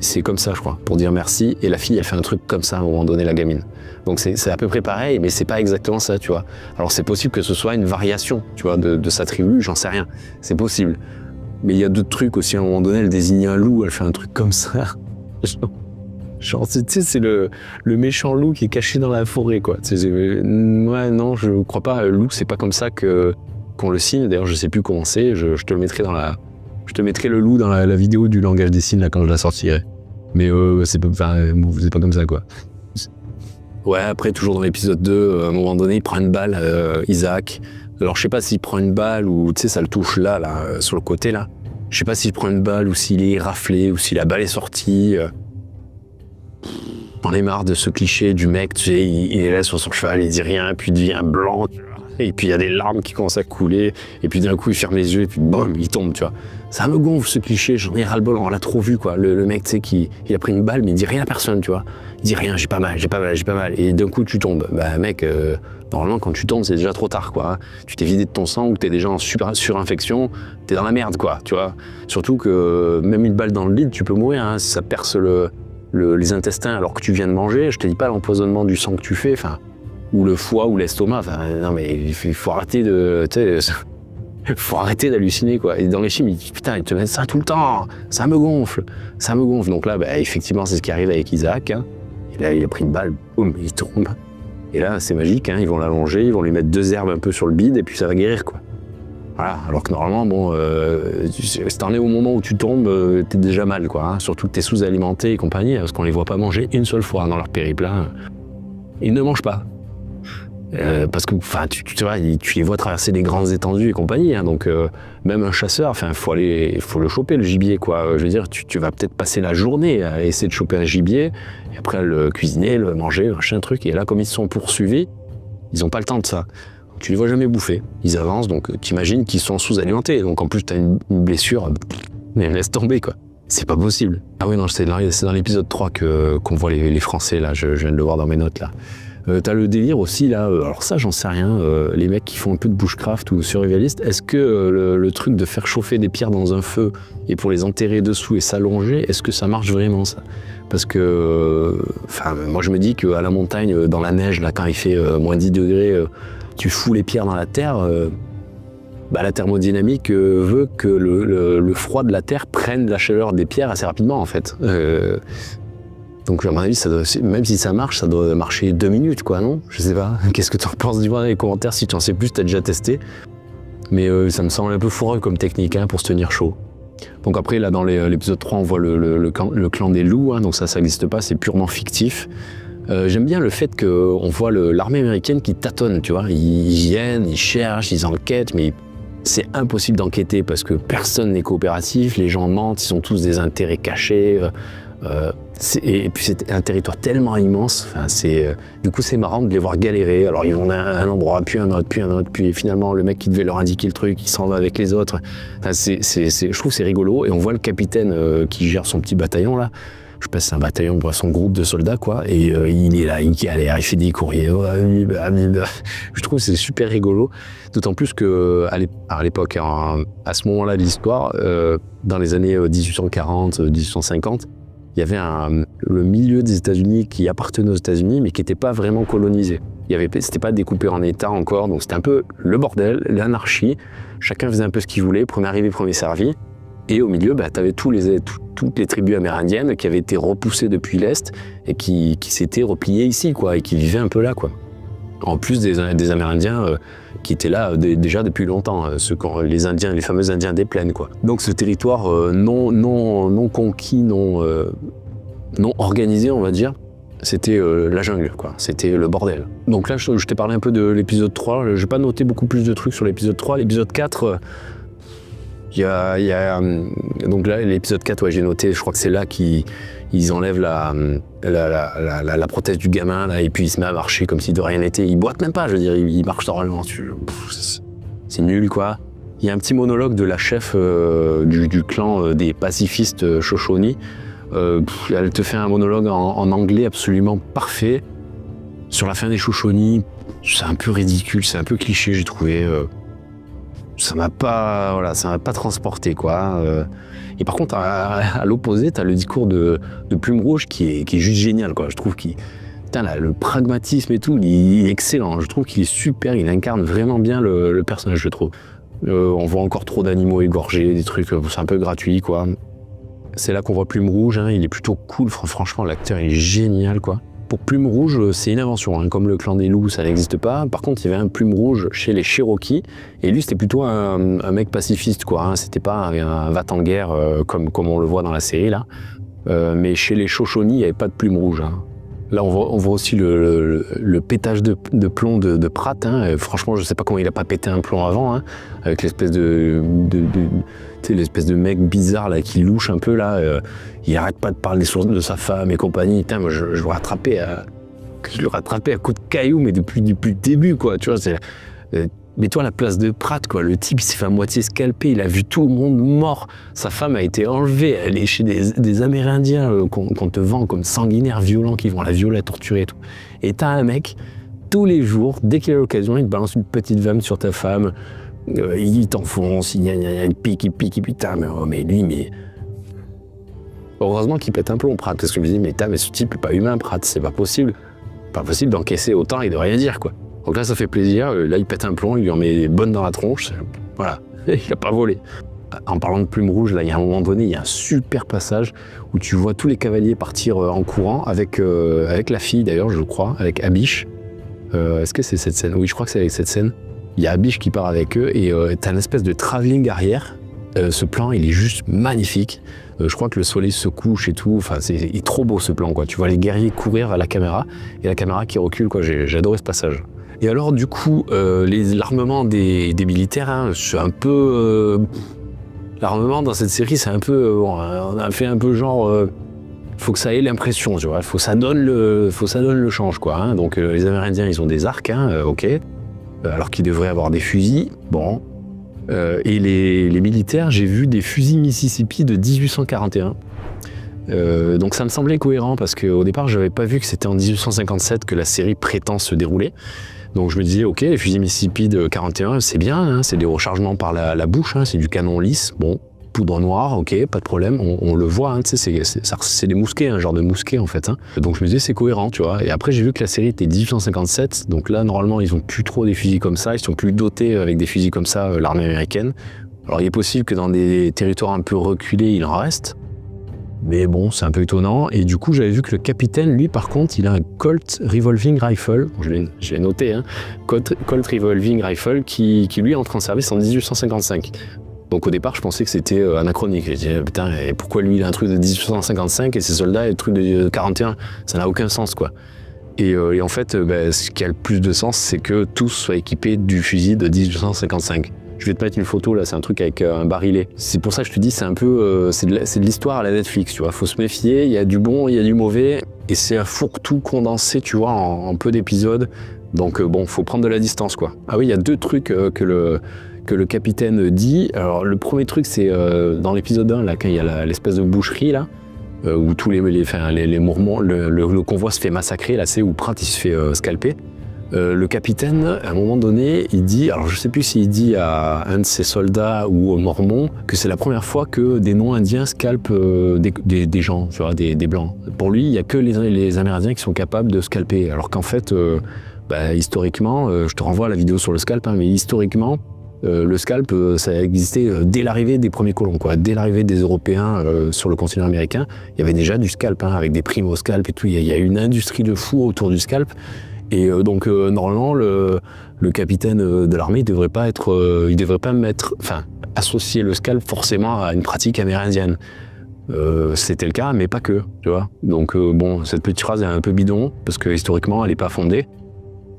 c'est comme ça je crois, pour dire merci. Et la fille elle fait un truc comme ça à un moment donné, la gamine. Donc c'est à peu près pareil, mais c'est pas exactement ça, tu vois. Alors c'est possible que ce soit une variation, tu vois, de sa tribu, j'en sais rien. C'est possible. Mais il y a d'autres trucs aussi, à un moment donné, elle désigne un loup, elle fait un truc comme ça. Genre, tu sais, c'est le méchant loup qui est caché dans la forêt, quoi. Ouais, non, je crois pas. Loup, c'est pas comme ça qu'on le signe. D'ailleurs, je sais plus comment c'est. Je te le mettrai je te mettrai le loup dans la vidéo du langage des signes, là, quand je la sortirai. Mais c'est pas comme ça, quoi. Ouais, après, toujours dans l'épisode 2, à un moment donné, il prend une balle, Isaac. Alors, je sais pas s'il prend une balle ou, tu sais, ça le touche là, sur le côté, là. Je sais pas s'il prend une balle ou s'il est raflé ou si la balle est sortie. J'en ai marre de ce cliché du mec, tu sais, il est là sur son cheval, il dit rien, puis il devient blanc, tu vois. Et puis il y a des larmes qui commencent à couler, et puis d'un coup il ferme les yeux, et puis boum, il tombe, tu vois. Ça me gonfle ce cliché, j'en ai ras-le-bol, on l'a trop vu, quoi. Le mec, tu sais, il a pris une balle, mais il dit rien à personne, tu vois. Il dit rien, j'ai pas mal. Et d'un coup tu tombes. Bah mec, normalement quand tu tombes, c'est déjà trop tard, quoi. Tu t'es vidé de ton sang ou t'es déjà en surinfection, t'es dans la merde, quoi, tu vois. Surtout que même une balle dans le bide, tu peux mourir, hein, si ça perce les intestins alors que tu viens de manger. Je te dis pas l'empoisonnement du sang que tu fais, enfin, ou le foie ou l'estomac. Enfin, non mais il faut arrêter faut arrêter d'halluciner, quoi. Et dans les films, putain, ils te mettent ça tout le temps. Ça me gonfle. Donc là, bah, effectivement, c'est ce qui arrive avec Isaac. Hein. Et là, il a pris une balle, boum, il tombe. Et là, c'est magique. Hein. Ils vont l'allonger, ils vont lui mettre 2 herbes un peu sur le bide et puis ça va guérir, quoi. Voilà. Alors que normalement, bon, si t'en es au moment où tu tombes, t'es déjà mal, quoi. Hein. Surtout que t'es sous-alimenté et compagnie, parce qu'on les voit pas manger une seule fois dans leur périple. Hein. Ils ne mangent pas. Parce que tu vois, tu les vois traverser des grandes étendues et compagnie, hein, donc même un chasseur, faut le choper le gibier, quoi. Je veux dire, tu vas peut-être passer la journée à essayer de choper un gibier et après le cuisiner, le manger, machin truc. Et là, comme ils se sont poursuivis, ils n'ont pas le temps de ça. Tu les vois jamais bouffer. Ils avancent, donc t'imagines qu'ils sont sous-alimentés. Donc en plus, t'as une blessure, laisse tomber, quoi. C'est pas possible. Ah oui, non, c'est dans l'épisode 3 qu'on voit les Français, là. Je viens de le voir dans mes notes, là. T'as le délire aussi, là, alors ça, j'en sais rien, les mecs qui font un peu de bushcraft ou survivaliste, est-ce que le truc de faire chauffer des pierres dans un feu et pour les enterrer dessous et s'allonger, est-ce que ça marche vraiment, ça? Parce que, moi je me dis qu'à la montagne, dans la neige, là, quand il fait moins 10 degrés, tu fous les pierres dans la terre, la thermodynamique veut que le froid de la terre prenne la chaleur des pierres assez rapidement, en fait. Donc à mon avis, même si ça marche, ça doit marcher 2 minutes, quoi, non? Je sais pas. Qu'est-ce que t'en penses? Dis-moi dans les commentaires si tu en sais plus, t'as déjà testé. Mais ça me semble un peu foireux comme technique, hein, pour se tenir chaud. Donc après, là, dans l'épisode 3, on voit le clan des loups, hein, donc ça n'existe pas, c'est purement fictif. J'aime bien le fait qu'on voit l'armée américaine qui tâtonne, tu vois. Ils viennent, ils cherchent, ils enquêtent, mais c'est impossible d'enquêter parce que personne n'est coopératif, les gens mentent, ils ont tous des intérêts cachés. Et puis c'était un territoire tellement immense, du coup c'est marrant de les voir galérer. Alors ils vont d'un endroit, puis un autre, puis finalement le mec qui devait leur indiquer le truc, il s'en va avec les autres. Je trouve que c'est rigolo, et on voit le capitaine qui gère son petit bataillon là. Je sais pas si c'est un bataillon ou son groupe de soldats, quoi, et il est là, il galère, il fait des courriers. Je trouve que c'est super rigolo, d'autant plus qu'à l'époque, à ce moment-là de l'histoire, dans les années 1840, 1850, il y avait le milieu des États-Unis qui appartenait aux États-Unis, mais qui n'était pas vraiment colonisé. C'était pas découpé en États encore, donc c'était un peu le bordel, l'anarchie. Chacun faisait un peu ce qu'il voulait, premier arrivé, premier servi. Et au milieu, tu avais toutes les tribus amérindiennes qui avaient été repoussées depuis l'Est et qui s'étaient repliées ici, quoi, et qui vivaient un peu là, quoi. En plus des Amérindiens qui étaient là déjà depuis longtemps, les Indiens, les fameux Indiens des plaines, quoi. Donc ce territoire non conquis, non organisé, on va dire, c'était la jungle, quoi. C'était le bordel. Donc là, je t'ai parlé un peu de l'épisode 3. Je n'ai pas noté beaucoup plus de trucs sur l'épisode 3. L'épisode 4, donc là, l'épisode 4, ouais, j'ai noté, je crois que c'est là qu'ils enlèvent la prothèse du gamin, là, et puis il se met à marcher comme si de rien n'était. Il boite même pas, je veux dire, il marche normalement. C'est nul, quoi. Il y a un petit monologue de la chef du clan des pacifistes Shoshone. Elle te fait un monologue en anglais absolument parfait sur la fin des Shoshone. C'est un peu ridicule, c'est un peu cliché, j'ai trouvé. Ça m'a pas transporté, quoi. Et par contre, à l'opposé, t'as le discours de Plume Rouge qui est juste génial, quoi. Je trouve le pragmatisme et tout, il est excellent. Je trouve qu'il est super, il incarne vraiment bien le personnage, je trouve. On voit encore trop d'animaux égorgés, des trucs, c'est un peu gratuit, quoi. C'est là qu'on voit Plume Rouge, hein, il est plutôt cool, franchement, l'acteur il est génial, quoi. Pour Plume Rouge, c'est une invention, hein. Comme le clan des loups, ça n'existe pas. Par contre, il y avait un Plume Rouge chez les Cherokees, et lui, c'était plutôt un mec pacifiste, quoi, hein. C'était pas un va-t-en-guerre comme on le voit dans la série, là. Mais chez les Shoshone, il n'y avait pas de Plume Rouge, hein. Là, on voit aussi le pétage de plomb de Pratt, hein. Franchement, je sais pas comment il a pas pété un plomb avant, hein, avec l'espèce l'espèce de mec bizarre là qui louche un peu là. Il arrête pas de parler de sa femme et compagnie. Putain, moi je le rattrapais à coups de cailloux, mais depuis le début, quoi. Tu vois, mets-toi à la place de Pratt, quoi. Le type, il s'est fait à moitié scalper, il a vu tout le monde mort. Sa femme a été enlevée, elle est chez des Amérindiens qu'on te vend comme sanguinaires, violents, qui vont la violer, la torturer et tout. Et t'as un mec, tous les jours, dès qu'il a l'occasion, il te balance une petite vanne sur ta femme, il t'enfonce, il pique, putain, mais lui. Heureusement qu'il pète un plomb, Pratt, parce que je me dis, mais ce type n'est pas humain, Pratt, c'est pas possible. Pas possible d'encaisser autant et de rien dire, quoi. Donc là, ça fait plaisir. Là, il pète un plomb, il lui en met des bonnes dans la tronche. Voilà, il a pas volé. En parlant de Plume Rouge, là, il y a un moment donné, il y a un super passage où tu vois tous les cavaliers partir en courant avec la fille, d'ailleurs, je crois, avec Abish. Est-ce que c'est cette scène? Oui, je crois que c'est avec cette scène. Il y a Abish qui part avec eux et t'as une espèce de travelling arrière. Ce plan, il est juste magnifique. Je crois que le soleil se couche et tout. Enfin, il est trop beau, ce plan, quoi. Tu vois les guerriers courir à la caméra et la caméra qui recule, quoi. J'ai adoré ce passage. Et alors, du coup, l'armement des militaires, hein, c'est un peu... l'armement dans cette série, c'est un peu... on a fait un peu genre... faut que ça ait l'impression, tu vois. Faut que ça donne le change, quoi. Hein. Donc, les Amérindiens, ils ont des arcs, hein, ok. Alors qu'ils devraient avoir des fusils, bon. Et les militaires, j'ai vu des fusils Mississippi de 1841. Donc ça me semblait cohérent parce qu'au départ, je n'avais pas vu que c'était en 1857 que la série prétend se dérouler. Donc je me disais, ok, les fusils Mississippi de 41, c'est bien, hein, c'est des rechargements par la bouche, hein, c'est du canon lisse, bon, poudre noire, ok, pas de problème, on le voit, hein, c'est des mousquets, un genre de mousquet en fait. Hein. Donc je me disais, c'est cohérent, tu vois. Et après, j'ai vu que la série était 1857, donc là, normalement, ils ont plus trop des fusils comme ça, ils sont plus dotés avec des fusils comme ça, l'armée américaine. Alors il est possible que dans des territoires un peu reculés, il en reste. Mais bon, c'est un peu étonnant. Et du coup, j'avais vu que le capitaine, lui, par contre, il a un Colt Revolving Rifle. Bon, je l'ai noté, hein. Colt Revolving Rifle qui, lui, entre en service en 1855. Donc au départ, je pensais que c'était anachronique. Je disais, putain, et pourquoi lui, il a un truc de 1855 et ses soldats, il a un truc de 41? Ça n'a aucun sens, quoi. Et en fait, ce qui a le plus de sens, c'est que tous soient équipés du fusil de 1855. Je vais te mettre une photo, là, c'est un truc avec un barillet. C'est pour ça que je te dis, c'est un peu... c'est de l'histoire à la Netflix, tu vois. Faut se méfier, il y a du bon, il y a du mauvais, et c'est un fourre-tout condensé, tu vois, en peu d'épisodes. Donc bon, faut prendre de la distance, quoi. Ah oui, il y a 2 trucs que le capitaine dit. Alors, le premier truc, c'est dans l'épisode 1, là, quand il y a l'espèce de boucherie, là, où tous les Mormons, le convoi se fait massacrer, là, c'est où Pratt, il se fait scalper. Le capitaine, à un moment donné, il dit, alors je sais plus s'il dit à un de ses soldats ou aux Mormons, que c'est la première fois que des non-indiens scalpent des gens, tu vois, des blancs. Pour lui, il n'y a que les Amérindiens qui sont capables de scalper, alors qu'en fait, historiquement, je te renvoie à la vidéo sur le scalp, hein, mais historiquement, le scalp, ça a existé dès l'arrivée des premiers colons, quoi. Dès l'arrivée des Européens sur le continent américain, il y avait déjà du scalp, hein, avec des primo-scalps et tout. Il y a une industrie de fou autour du scalp. Et donc normalement le capitaine de l'armée il devrait pas associer le scalp forcément à une pratique amérindienne. C'était le cas, mais pas que, tu vois. Donc bon, cette petite phrase est un peu bidon parce que historiquement elle est pas fondée.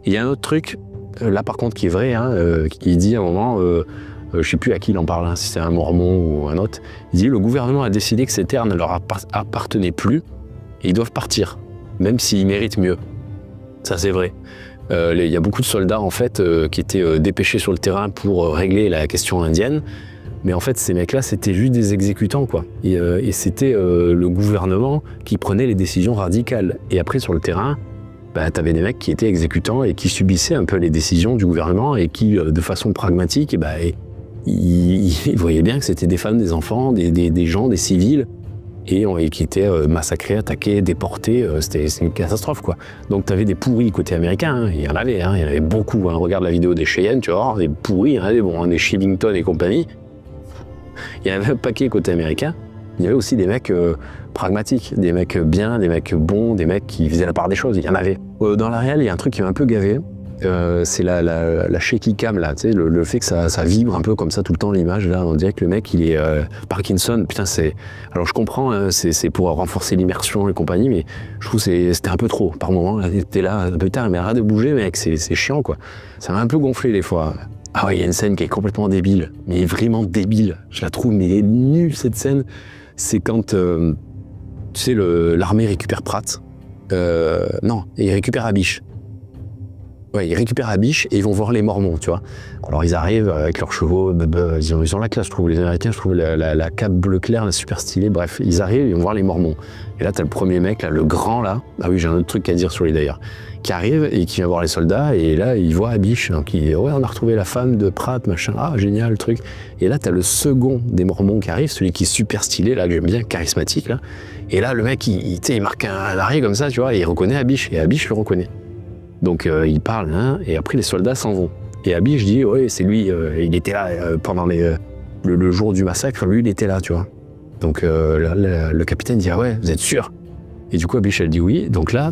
Il y a un autre truc là par contre qui est vrai, hein, qui dit à un moment, je sais plus à qui il en parle, hein, si c'est un mormon ou un autre. Il dit le gouvernement a décidé que ces terres ne leur appartenaient plus et ils doivent partir, même s'ils méritent mieux. Ça, c'est vrai. Il y a beaucoup de soldats, en fait, qui étaient dépêchés sur le terrain pour régler la question indienne. Mais en fait, ces mecs-là, c'était juste des exécutants, quoi. Et c'était le gouvernement qui prenait les décisions radicales. Et après, sur le terrain, t'avais des mecs qui étaient exécutants et qui subissaient un peu les décisions du gouvernement et qui, de façon pragmatique, ils voyaient bien que c'était des femmes, des enfants, des gens, des civils, et qui étaient massacrés, attaqués, déportés. C'était une catastrophe, quoi. Donc tu avais des pourris côté américain, hein. Il y en avait beaucoup, hein. Regarde la vidéo des Cheyenne, tu vas voir, des pourris, il y en a des bons, hein, des Shillington et compagnie. Il y en avait un paquet côté américain. Il y avait aussi des mecs pragmatiques, des mecs bien, des mecs bons, des mecs qui faisaient la part des choses, il y en avait. Dans la réelle, il y a un truc qui m'a un peu gavé. C'est la shaky cam, là, tu sais, le fait que ça vibre un peu comme ça tout le temps, l'image, là, on dirait que le mec, il est Parkinson, putain, alors je comprends, hein, c'est pour renforcer l'immersion et compagnie, mais je trouve que c'était un peu trop, par moment, là, t'es là, putain, mais arrête de bouger, mec, c'est chiant, quoi. Ça m'a un peu gonflé, des fois. Ah ouais, il y a une scène qui est complètement débile, mais vraiment débile, je la trouve, mais elle est nulle, cette scène. C'est quand, tu sais, l'armée récupère Pratt, non, il récupère Abish. Ouais, ils récupèrent Abish et ils vont voir les Mormons, tu vois. Alors ils arrivent avec leurs chevaux, ils ont la classe, je trouve. Les Américains, je trouve la cape bleu clair, là, super stylée. Bref, ils arrivent, ils vont voir les Mormons. Et là, t'as le premier mec, là, le grand, là. Ah oui, j'ai un autre truc à dire sur lui d'ailleurs. Qui arrive et qui vient voir les soldats. Et là, il voit Abish. Donc il dit, ouais, on a retrouvé la femme de Pratt, machin. Ah, génial, le truc. Et là, t'as le second des Mormons qui arrive, celui qui est super stylé, là, j'aime bien, charismatique, là. Et là, le mec, il marque un arrêt comme ça, tu vois, et il reconnaît Abish. Et Abish le reconnaît. Donc il parle, hein, et après les soldats s'en vont. Et Abish dit, ouais, c'est lui, il était là pendant le jour du massacre, lui il était là, tu vois. Donc le capitaine dit, ah ouais, vous êtes sûr? Et du coup Abish elle dit oui. Donc là,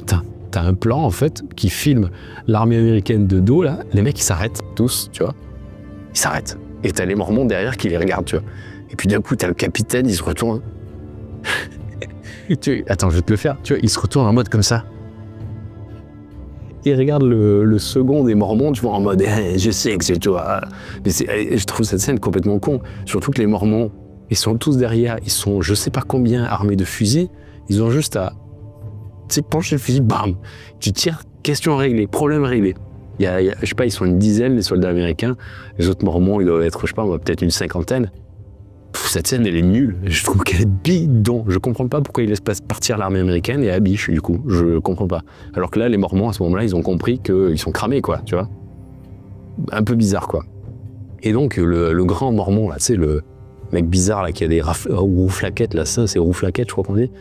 t'as un plan en fait qui filme l'armée américaine de dos, là, les mecs ils s'arrêtent tous, tu vois. Ils s'arrêtent. Et t'as les Mormons derrière qui les regardent, tu vois. Et puis d'un coup t'as le capitaine, il se retourne. Attends, je vais te le faire, tu vois, il se retourne en mode comme ça. Et regarde le second des Mormons, tu vois, en mode je sais que c'est toi. Mais je trouve cette scène complètement con. Surtout que les Mormons, ils sont tous derrière, ils sont je sais pas combien armés de fusils. Ils ont juste à pencher le fusil, bam, tu tires, question réglée, problème réglé. Je sais pas, ils sont une dizaine, les soldats américains. Les autres Mormons, ils doivent être, je sais pas, peut-être une cinquantaine. Cette scène, elle est nulle. Je trouve qu'elle est bidon. Je comprends pas pourquoi ils laissent partir l'armée américaine et Abish, du coup. Je comprends pas. Alors que là, les Mormons, à ce moment-là, ils ont compris qu'ils sont cramés, quoi, tu vois. Un peu bizarre, quoi. Et donc, le grand Mormon, là, tu sais, le mec bizarre, là, qui a des rouflaquettes, là, ça, c'est rouflaquettes, je crois qu'on dit.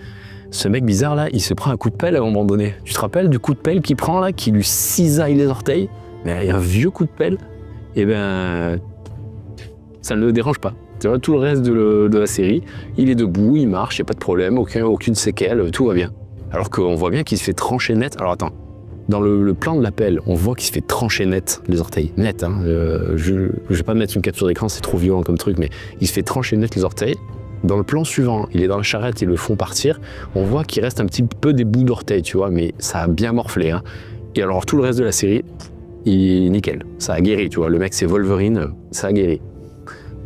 Ce mec bizarre, là, il se prend un coup de pelle à un moment donné. Tu te rappelles du coup de pelle qu'il prend, là, qui lui cisaille les orteils? Mais un vieux coup de pelle, et ça ne le dérange pas. Tu vois, tout le reste de la série, il est debout, il marche, il n'y a pas de problème, aucune séquelle, tout va bien. Alors qu'on voit bien qu'il se fait trancher net. Alors attends, dans le plan de l'appel, on voit qu'il se fait trancher net les orteils. Net, hein. Je ne vais pas mettre une capture d'écran, c'est trop violent comme truc, mais il se fait trancher net les orteils. Dans le plan suivant, il est dans la charrette, ils le font partir. On voit qu'il reste un petit peu des bouts d'orteils, tu vois, mais ça a bien morflé, hein. Et alors tout le reste de la série, il est nickel. Ça a guéri, tu vois. Le mec, c'est Wolverine, ça a guéri.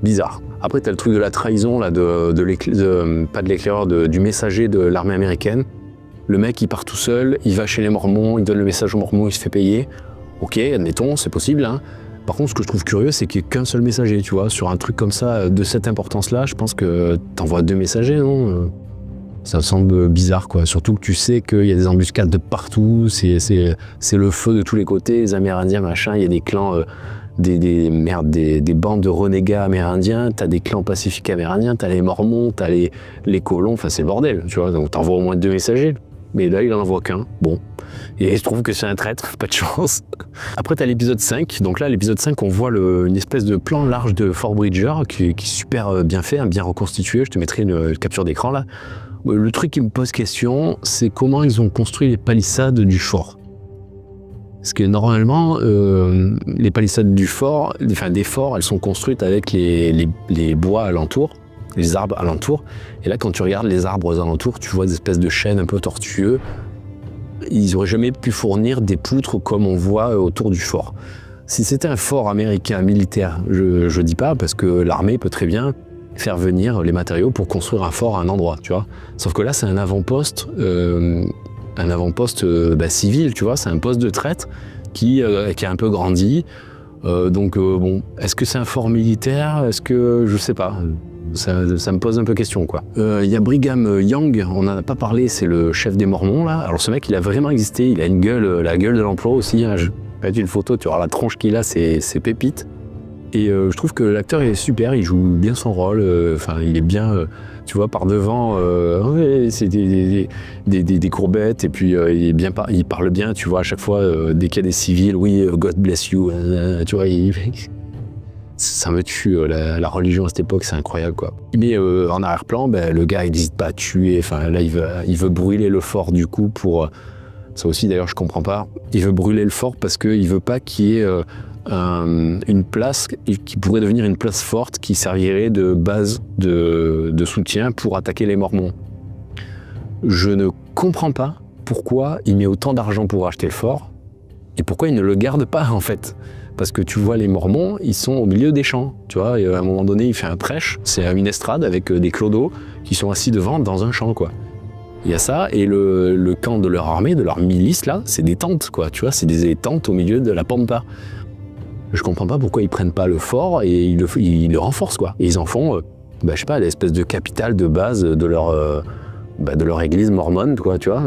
bizarre. Après, t'as le truc de la trahison, là, pas de l'éclaireur, du messager de l'armée américaine. Le mec, il part tout seul, il va chez les Mormons, il donne le message aux Mormons, il se fait payer. Ok, admettons, c'est possible, hein. Par contre, ce que je trouve curieux, c'est qu'il n'y ait qu'un seul messager, tu vois. Sur un truc comme ça, de cette importance-là, je pense que t'envoies 2 messagers, non? Ça me semble bizarre, quoi. Surtout que tu sais qu'il y a des embuscades de partout, c'est le feu de tous les côtés, les Amérindiens, machin, il y a des clans, des bandes de renégats amérindiens, t'as des clans pacifiques amérindiens, t'as les Mormons, t'as les colons, enfin c'est le bordel, tu vois. Donc t'envoies au moins 2 messagers. Mais là, il en envoie qu'un. Bon. Et je trouve que c'est un traître, pas de chance. Après, t'as l'épisode 5. Donc là, l'épisode 5, on voit une espèce de plan large de Fort Bridger qui est super bien fait, bien reconstitué. Je te mettrai une capture d'écran là. Le truc qui me pose question, c'est comment ils ont construit les palissades du fort. Parce que normalement, les palissades du fort, enfin des forts, elles sont construites avec les bois alentours, les arbres alentours. Et là, quand tu regardes les arbres alentours, tu vois des espèces de chênes un peu tortueux. Ils n'auraient jamais pu fournir des poutres comme on voit autour du fort. Si c'était un fort américain militaire, je dis pas, parce que l'armée peut très bien faire venir les matériaux pour construire un fort à un endroit, tu vois. Sauf que là, c'est un avant-poste civil, tu vois, c'est un poste de traite qui a un peu grandi. Bon, est-ce que c'est un fort militaire? Est-ce que, je sais pas, ça me pose un peu question, quoi. Il y a Brigham Young, on n'en a pas parlé, c'est le chef des Mormons, là. Alors ce mec, il a vraiment existé, il a une gueule, la gueule de l'emploi aussi, hein. Je vais mettre une photo, tu auras la tronche qu'il a, c'est pépite. Et je trouve que l'acteur est super, il joue bien son rôle, il est bien, tu vois, par devant, c'est des courbettes, et puis il parle bien, tu vois, à chaque fois, dès qu'il y a des civils, oui, God bless you, tu vois, ça me tue, la religion à cette époque, c'est incroyable, quoi. Mais en arrière-plan, le gars, il n'hésite pas à tuer, là, il veut brûler le fort, du coup, pour... ça aussi, d'ailleurs, je comprends pas. Il veut brûler le fort parce qu'il veut pas qu'il y ait... une place qui pourrait devenir une place forte qui servirait de base de soutien pour attaquer les Mormons. Je ne comprends pas pourquoi il met autant d'argent pour acheter le fort et pourquoi il ne le garde pas, en fait. Parce que tu vois, les Mormons, ils sont au milieu des champs, tu vois, et à un moment donné, il fait un prêche, c'est une estrade avec des clodos qui sont assis devant dans un champ, quoi. Il y a ça, et le camp de leur armée, de leur milice, là, c'est des tentes, quoi, tu vois, c'est des tentes au milieu de la pampa. Je comprends pas pourquoi ils prennent pas le fort et ils le renforcent, quoi. Et ils en font, je sais pas, l'espèce de capitale de base de leur église mormone, quoi, tu vois.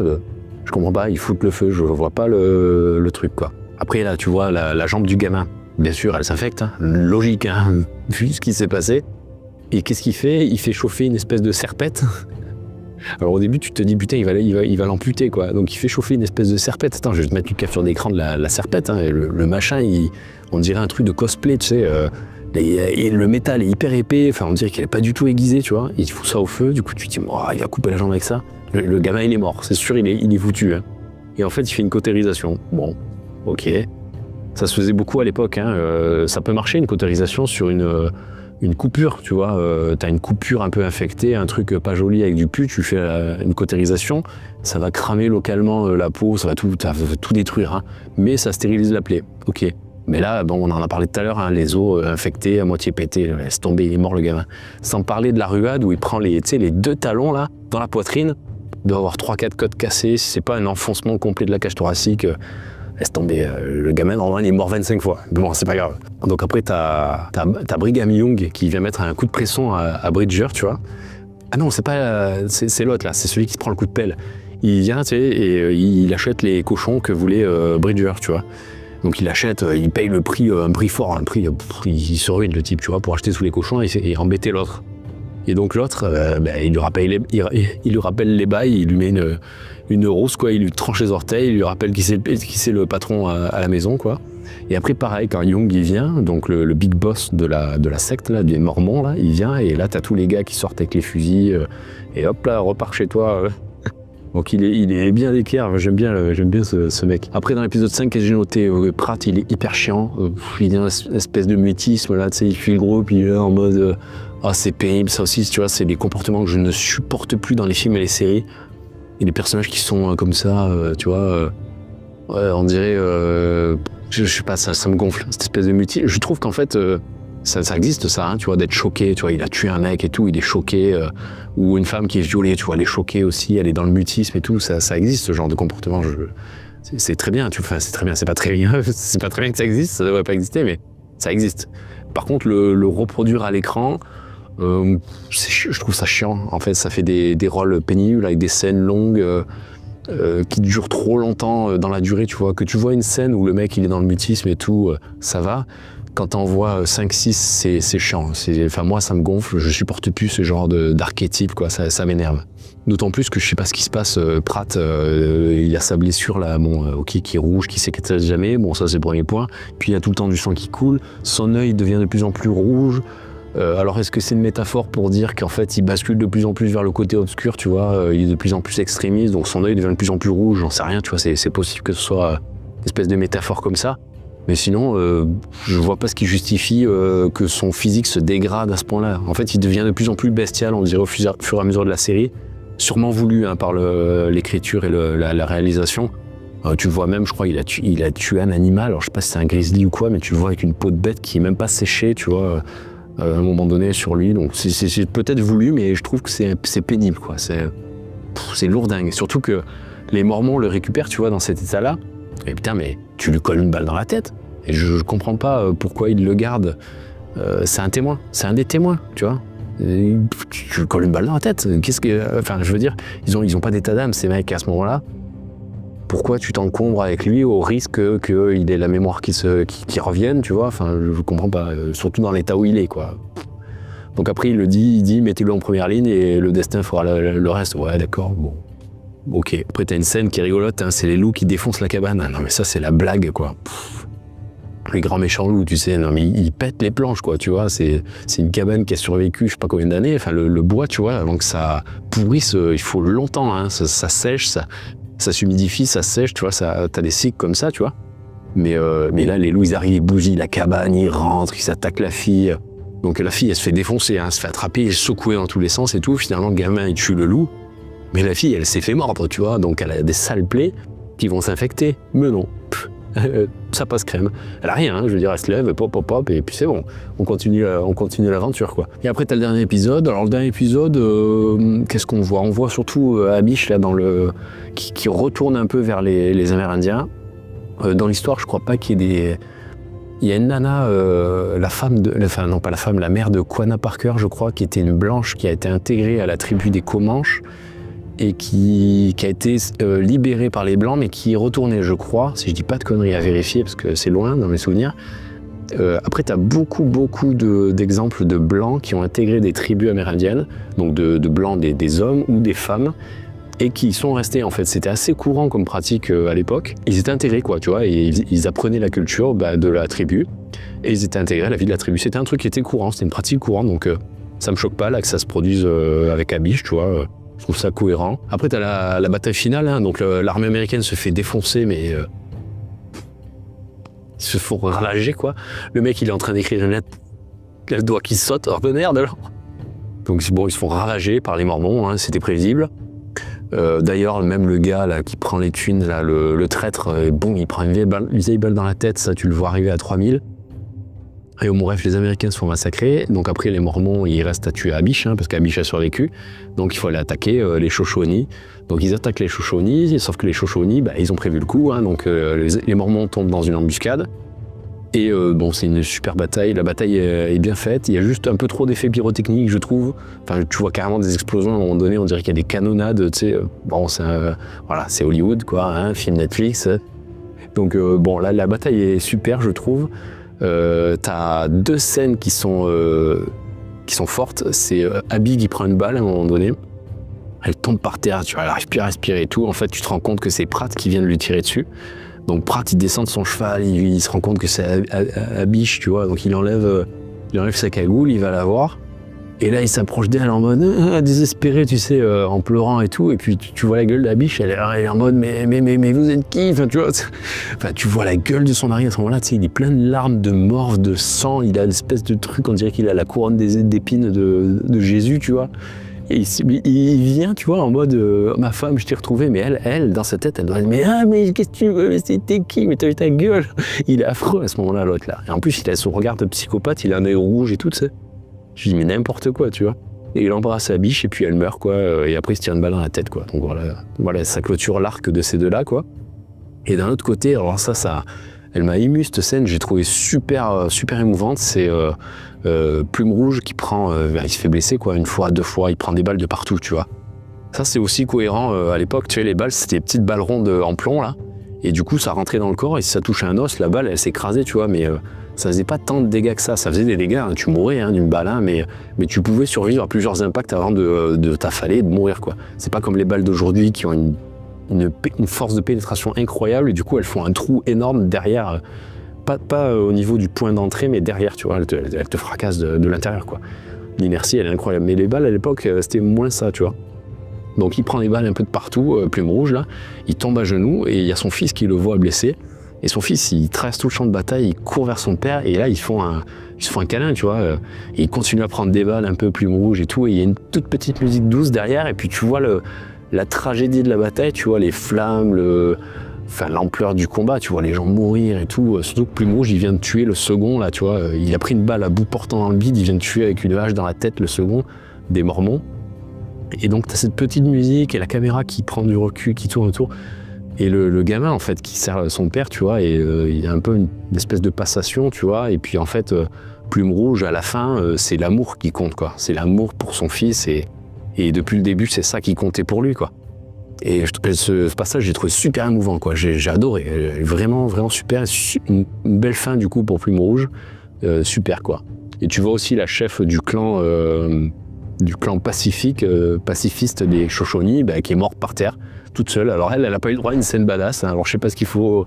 Je comprends pas, ils foutent le feu, je vois pas le truc, quoi. Après, là, tu vois, la jambe du gamin, bien sûr, elle s'infecte, hein. Logique, hein, vu ce qui s'est passé. Et qu'est-ce qu'il fait? Il fait chauffer une espèce de serpette. Alors au début, tu te dis, putain, il va l'amputer, quoi. Donc il fait chauffer une espèce de serpette. Attends, je vais te mettre une capture d'écran de la serpette, hein. Et le machin, on dirait un truc de cosplay, tu sais. Et le métal est hyper épais, on dirait qu'il n'est pas du tout aiguisé, tu vois. Il fout ça au feu, du coup tu te dis, oh, il va couper la jambe avec ça. Le gamin, il est mort, c'est sûr, il est foutu, hein. Et en fait, il fait une cautérisation. Bon, ok. Ça se faisait beaucoup à l'époque, hein. Ça peut marcher, une cautérisation sur une coupure, tu vois, t'as une coupure un peu infectée, un truc pas joli avec du pus, tu fais une cautérisation, ça va cramer localement la peau, ça va tout détruire, hein, mais ça stérilise la plaie, ok. Mais là, bon, on en a parlé tout à l'heure, hein, les os infectés, à moitié pétés, laisse tomber, il est mort le gamin. Sans parler de la ruade où il prend les 2 talons là, dans la poitrine, il doit avoir 3-4 côtes cassées, si c'est pas un enfoncement complet de la cage thoracique, laisse tomber, le gamin, normalement, il est mort 25 fois. Bon, c'est pas grave. Donc après, t'as Brigham Young qui vient mettre un coup de pression à Bridger, tu vois. Ah non, c'est pas... c'est l'autre, là. C'est celui qui se prend le coup de pelle. Il vient, tu sais, et il achète les cochons que voulait Bridger, tu vois. Donc il achète, il paye le prix, un prix fort, un prix... il se ruine, le type, tu vois, pour acheter tous les cochons et embêter l'autre. Et donc l'autre, il lui rappelle les bails, il lui met une rose, quoi, il lui tranche les orteils, il lui rappelle qui c'est le patron à la maison, quoi. Et après, pareil, quand Young il vient, donc le big boss de la secte, là, des Mormons, là, il vient, et là, t'as tous les gars qui sortent avec les fusils, et hop là, repars chez toi. Donc il est bien d'équerre, j'aime bien ce mec. Après, dans l'épisode 5, que j'ai noté, Pratt, il est hyper chiant, il est dans une espèce de mutisme, là, tu sais, il fuit le groupe, il est là en mode... c'est pénible, ça aussi, tu vois, c'est des comportements que je ne supporte plus dans les films et les séries. Et les personnages qui sont comme ça, tu vois, on dirait, je sais pas, ça me gonfle, cette espèce de mutisme. Je trouve qu'en fait, Ça existe ça, hein, tu vois, d'être choqué, tu vois, il a tué un mec et tout, il est choqué, ou une femme qui est violée, tu vois, elle est choquée aussi, elle est dans le mutisme et tout, ça existe ce genre de comportement. C'est très bien, c'est très bien, c'est pas très bien que ça existe, ça devrait pas exister, mais ça existe. Par contre, le reproduire à l'écran, je trouve ça chiant. En fait, ça fait des rôles pénibles avec des scènes longues qui durent trop longtemps dans la durée, tu vois. Que tu vois une scène où le mec il est dans le mutisme et tout, ça va. Quand t'en vois 5-6, c'est chiant. Enfin, moi, ça me gonfle. Je supporte plus ce genre d'archétype, quoi. Ça m'énerve. D'autant plus que je sais pas ce qui se passe. Pratt, il a sa blessure là, qui est rouge, qui cicatrise jamais. Bon, ça c'est le premier point. Puis il y a tout le temps du sang qui coule. Son œil devient de plus en plus rouge. Alors est-ce que c'est une métaphore pour dire qu'en fait il bascule de plus en plus vers le côté obscur, tu vois, il est de plus en plus extrémiste, donc son œil devient de plus en plus rouge, j'en sais rien, tu vois, c'est possible que ce soit une espèce de métaphore comme ça. Mais sinon, je vois pas ce qui justifie que son physique se dégrade à ce point-là. En fait, il devient de plus en plus bestial, on dirait au fur et à mesure de la série. Sûrement voulu par l'écriture et la réalisation. Tu le vois même, je crois, il a tué un animal. Alors je sais pas si c'est un grizzly ou quoi, mais tu le vois avec une peau de bête qui est même pas séchée, tu vois, à un moment donné sur lui. Donc c'est peut-être voulu, mais je trouve que c'est pénible, quoi. C'est lourdingue. Surtout que les Mormons le récupèrent, tu vois, dans cet état-là. Et putain, mais tu lui colles une balle dans la tête. Et je comprends pas pourquoi il le garde. C'est un témoin, c'est un des témoins, tu vois. Et tu lui colles une balle dans la tête. Enfin, je veux dire, ils ont pas d'état d'âme, ces mecs, à ce moment-là. Pourquoi tu t'encombres avec lui au risque qu'il ait la mémoire qui revienne, tu vois. Enfin, je comprends pas, surtout dans l'état où il est, quoi. Donc après, il dit, mettez-le en première ligne et le destin fera le reste. Ouais, d'accord, bon. Ok. Après, t'as une scène qui est rigolote, hein, c'est les loups qui défoncent la cabane. Non, mais ça, c'est la blague, quoi. Les grands méchants loups, tu sais, non, mais ils pètent les planches, quoi, tu vois. C'est une cabane qui a survécu, je sais pas combien d'années. Enfin, le bois, tu vois, avant que ça pourrisse, il faut longtemps, hein. Ça sèche, ça s'humidifie, ça sèche, tu vois. T'as des cycles comme ça, tu vois. Mais là, les loups, ils arrivent, ils bougent la cabane, ils rentrent, ils s'attaquent la fille. Donc la fille, elle se fait défoncer, hein, elle se fait attraper, secouer dans tous les sens et tout. Finalement, le gamin, il tue le loup. Mais la fille, elle s'est fait mordre, tu vois, donc elle a des sales plaies qui vont s'infecter. Mais non, ça passe crème. Elle a rien, hein, je veux dire, elle se lève, pop, et puis c'est bon. On continue l'aventure, quoi. Et après, t'as le dernier épisode. Alors le dernier épisode, qu'est-ce qu'on voit ? On voit surtout Abish, là, qui retourne un peu vers les Amérindiens. Dans l'histoire, je crois pas qu'il y ait des... Il y a une nana, la mère de Quanah Parker, je crois, qui était une blanche, qui a été intégrée à la tribu des Comanches, et qui a été libérée par les Blancs, mais qui est retournée, je crois, si je dis pas de conneries à vérifier, parce que c'est loin dans mes souvenirs. Après, tu as beaucoup d'exemples de Blancs qui ont intégré des tribus amérindiennes, donc de Blancs, des hommes ou des femmes, et qui sont restés, en fait. C'était assez courant comme pratique à l'époque. Ils étaient intégrés, quoi, tu vois, et ils apprenaient la culture de la tribu, et ils étaient intégrés à la vie de la tribu. C'était un truc qui était courant, c'était une pratique courante, donc ça me choque pas, là, que ça se produise avec Abish, tu vois. Je trouve ça cohérent. Après, t'as la bataille finale, hein, donc l'armée américaine se fait défoncer, mais ils se font ravager, quoi. Le mec, il est en train d'écrire une lettre, le doigt qui saute, hors de merde, alors. Donc bon, ils se font ravager par les Mormons, hein, c'était prévisible. D'ailleurs, même le gars là, qui prend les thunes, là, le traître, bon, il prend une vieille balle dans la tête, ça, tu le vois arriver à 3000. Et au bref, les Américains se font massacrer. Donc après, les Mormons, ils restent à tuer Abish, hein, parce qu'Abish a survécu. Donc il faut aller attaquer les Shoshones. Donc ils attaquent les Shoshones, sauf que les Shoshones, ils ont prévu le coup. Hein, donc les Mormons tombent dans une embuscade. Et bon, c'est une super bataille. La bataille est bien faite. Il y a juste un peu trop d'effets pyrotechniques, je trouve. Enfin, tu vois carrément des explosions à un moment donné. On dirait qu'il y a des canonnades. Tu sais, bon, c'est Hollywood, quoi, hein, film Netflix. Donc bon, là, la bataille est super, je trouve. T'as deux scènes qui sont fortes. C'est Abby qui prend une balle à un moment donné. Elle tombe par terre, tu vois, elle n'arrive plus à respirer et tout. En fait, tu te rends compte que c'est Pratt qui vient de lui tirer dessus. Donc Pratt, il descend de son cheval, il se rend compte que c'est Abish, tu vois. Donc il enlève sa cagoule, il va la voir. Et là, il s'approche d'elle en mode désespéré, tu sais, en pleurant et tout. Et puis tu vois la gueule d'Abish, elle est en mode mais vous êtes qui ? Enfin, tu vois, tu vois la gueule de son mari à ce moment-là, tu sais, il est plein de larmes, de morve, de sang. Il a une espèce de truc, on dirait qu'il a la couronne d'épines de Jésus, tu vois. Et il vient, tu vois, en mode ma femme, je t'ai retrouvé, mais elle, dans sa tête, elle doit dire mais qu'est-ce que tu veux, mais c'était qui, mais t'as vu ta gueule. Il est affreux à ce moment-là, l'autre là. Et en plus, il a son regard de psychopathe, il a un œil rouge et tout, tu sais. Je dis mais n'importe quoi, tu vois. Et il embrasse sa biche et puis elle meurt, quoi. Et après, il se tire une balle dans la tête, quoi. Donc voilà, ça clôture l'arc de ces deux-là, quoi. Et d'un autre côté, alors ça, elle m'a ému cette scène, j'ai trouvé super émouvante. C'est Plume Rouge qui prend, il se fait blesser quoi, une fois, deux fois, il prend des balles de partout, tu vois. Ça c'est aussi cohérent à l'époque, tu sais, les balles c'était des petites balles rondes en plomb là, et du coup ça rentrait dans le corps et si ça touchait un os, la balle elle s'écrasait, tu vois, mais ça faisait pas tant de dégâts que ça faisait des dégâts, hein, tu mourais d'une balle, hein, mais tu pouvais survivre à plusieurs impacts avant de t'affaler et de mourir quoi. C'est pas comme les balles d'aujourd'hui qui ont une force de pénétration incroyable et du coup elles font un trou énorme derrière, pas au niveau du point d'entrée mais derrière, tu vois, elles te fracassent de l'intérieur quoi. L'inertie elle est incroyable, mais les balles à l'époque c'était moins ça, tu vois. Donc il prend des balles un peu de partout, Plume Rouge là, il tombe à genoux et il y a son fils qui le voit blessé et son fils il traverse tout le champ de bataille, il court vers son père et là ils se font un câlin, tu vois, et il continue à prendre des balles un peu Plume Rouge et tout et il y a une toute petite musique douce derrière et puis tu vois la tragédie de la bataille, tu vois les flammes, l'ampleur du combat, tu vois les gens mourir et tout, surtout que Plume Rouge il vient de tuer le second là, tu vois, il a pris une balle à bout portant dans le bide, il vient de tuer avec une hache dans la tête le second des Mormons. Et donc t'as cette petite musique et la caméra qui prend du recul, qui tourne autour et le gamin en fait qui sert son père, tu vois, et il y a un peu une espèce de passation, tu vois, et puis en fait Plume Rouge à la fin c'est l'amour qui compte quoi, c'est l'amour pour son fils et depuis le début c'est ça qui comptait pour lui quoi. Et ce passage, j'ai trouvé super émouvant, quoi. J'ai adoré, vraiment super, une belle fin du coup pour Plume Rouge, super quoi. Et tu vois aussi la chef du clan pacifiste des Shoshone, qui est morte par terre, toute seule. Alors elle a pas eu le droit à une scène badass, hein. Alors je sais pas ce qu'il faut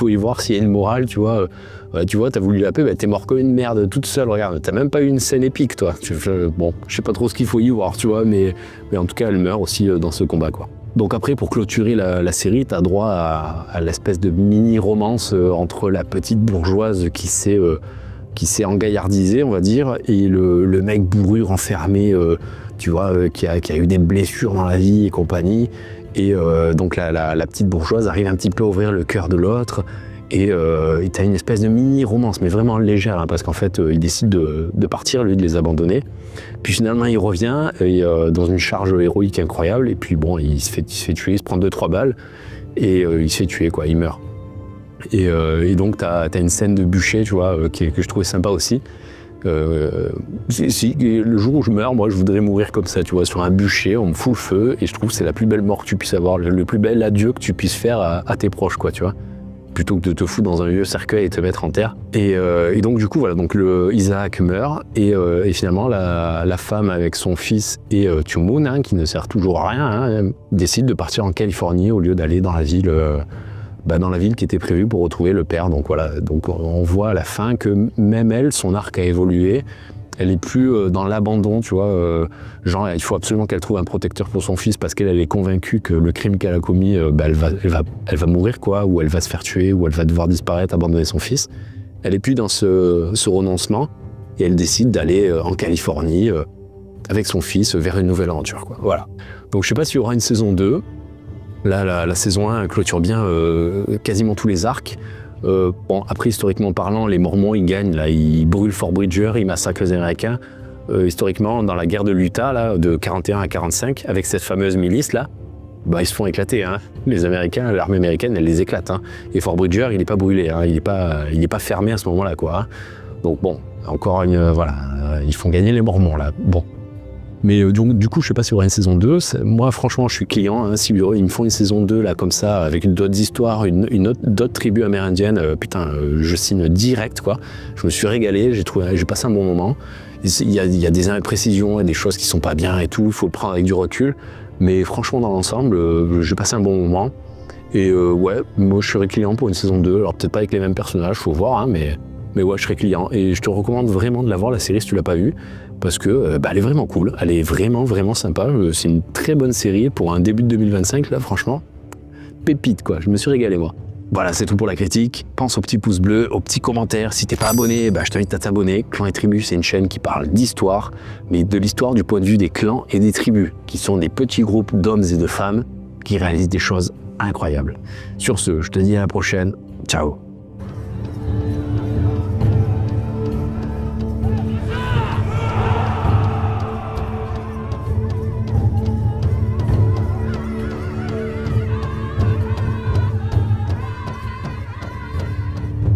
y voir, s'il y a une morale, tu vois. T'as voulu la paix, t'es mort comme une merde, toute seule, regarde, t'as même pas eu une scène épique, toi. Bon, je sais pas trop ce qu'il faut y voir, tu vois, mais en tout cas, elle meurt aussi dans ce combat, quoi. Donc après, pour clôturer la série, t'as droit à l'espèce de mini-romance entre la petite bourgeoise qui s'est engaillardisée, on va dire, et le mec bourru, renfermé, tu vois, qui a eu des blessures dans la vie et compagnie. Et donc la petite bourgeoise arrive un petit peu à ouvrir le cœur de l'autre. Et t'as une espèce de mini-romance, mais vraiment légère, hein, parce qu'en fait, il décide de partir, lui, de les abandonner. Puis finalement, il revient dans une charge héroïque incroyable, et puis bon, il se fait tuer, il se prend 2-3 balles, et il se fait tuer, quoi, il meurt. Et donc, t'as une scène de bûcher, tu vois, que je trouvais sympa aussi. Le jour où je meurs, moi, je voudrais mourir comme ça, tu vois, sur un bûcher, on me fout le feu, et je trouve que c'est la plus belle mort que tu puisses avoir, le plus bel adieu que tu puisses faire à tes proches, quoi, tu vois. Plutôt que de te foutre dans un vieux cercueil et te mettre en terre. Et donc du coup voilà, donc Isaac meurt et finalement la femme avec son fils et Tumun, hein, qui ne sert toujours à rien, hein, décide de partir en Californie au lieu d'aller dans la ville qui était prévue pour retrouver le père. Donc voilà, donc on voit à la fin que même elle, son arc a évolué. Elle est plus dans l'abandon, tu vois, genre il faut absolument qu'elle trouve un protecteur pour son fils parce qu'elle est convaincue que le crime qu'elle a commis, elle va mourir quoi, ou elle va se faire tuer, ou elle va devoir disparaître, abandonner son fils. Elle est plus dans ce renoncement et elle décide d'aller en Californie avec son fils vers une nouvelle aventure, quoi. Voilà. Donc je sais pas s'il y aura une saison 2. Là, la saison 1 clôture bien quasiment tous les arcs. Bon, après, historiquement parlant, les Mormons, ils gagnent, là, ils brûlent Fort Bridger, ils massacrent les Américains. Historiquement, dans la guerre de l'Utah, là, de 41 à 45, avec cette fameuse milice, là, ils se font éclater, hein. Les Américains, l'armée américaine, elle les éclate, hein. Et Fort Bridger, il n'est pas brûlé, hein. Il n'est pas fermé à ce moment-là, quoi, hein. Donc bon, encore ils font gagner les Mormons, là. Bon. Mais du coup, je sais pas s'il y aura une saison 2. Moi, franchement, je suis client. Hein, si ils me font une saison 2, là, comme ça, avec d'autres histoires, d'autres tribus amérindiennes, je signe direct, quoi. Je me suis régalé, j'ai passé un bon moment. Il y a des imprécisions, il y a des choses qui sont pas bien et tout, il faut le prendre avec du recul. Mais franchement, dans l'ensemble, j'ai passé un bon moment. Et moi, je serais client pour une saison 2. Alors, peut-être pas avec les mêmes personnages, faut voir, hein, mais ouais, je serais client. Et je te recommande vraiment de la voir, la série, si tu l'as pas vue. Parce que elle est vraiment cool, elle est vraiment sympa, c'est une très bonne série pour un début de 2025 là, franchement, pépite quoi, je me suis régalé moi. Voilà, c'est tout pour la critique. Pense au petit pouce bleu, au petit commentaire. Si t'es pas abonné, je t'invite à t'abonner. Clan et Tribus, c'est une chaîne qui parle d'histoire, mais de l'histoire du point de vue des clans et des tribus, qui sont des petits groupes d'hommes et de femmes qui réalisent des choses incroyables. Sur ce, je te dis à la prochaine. Ciao.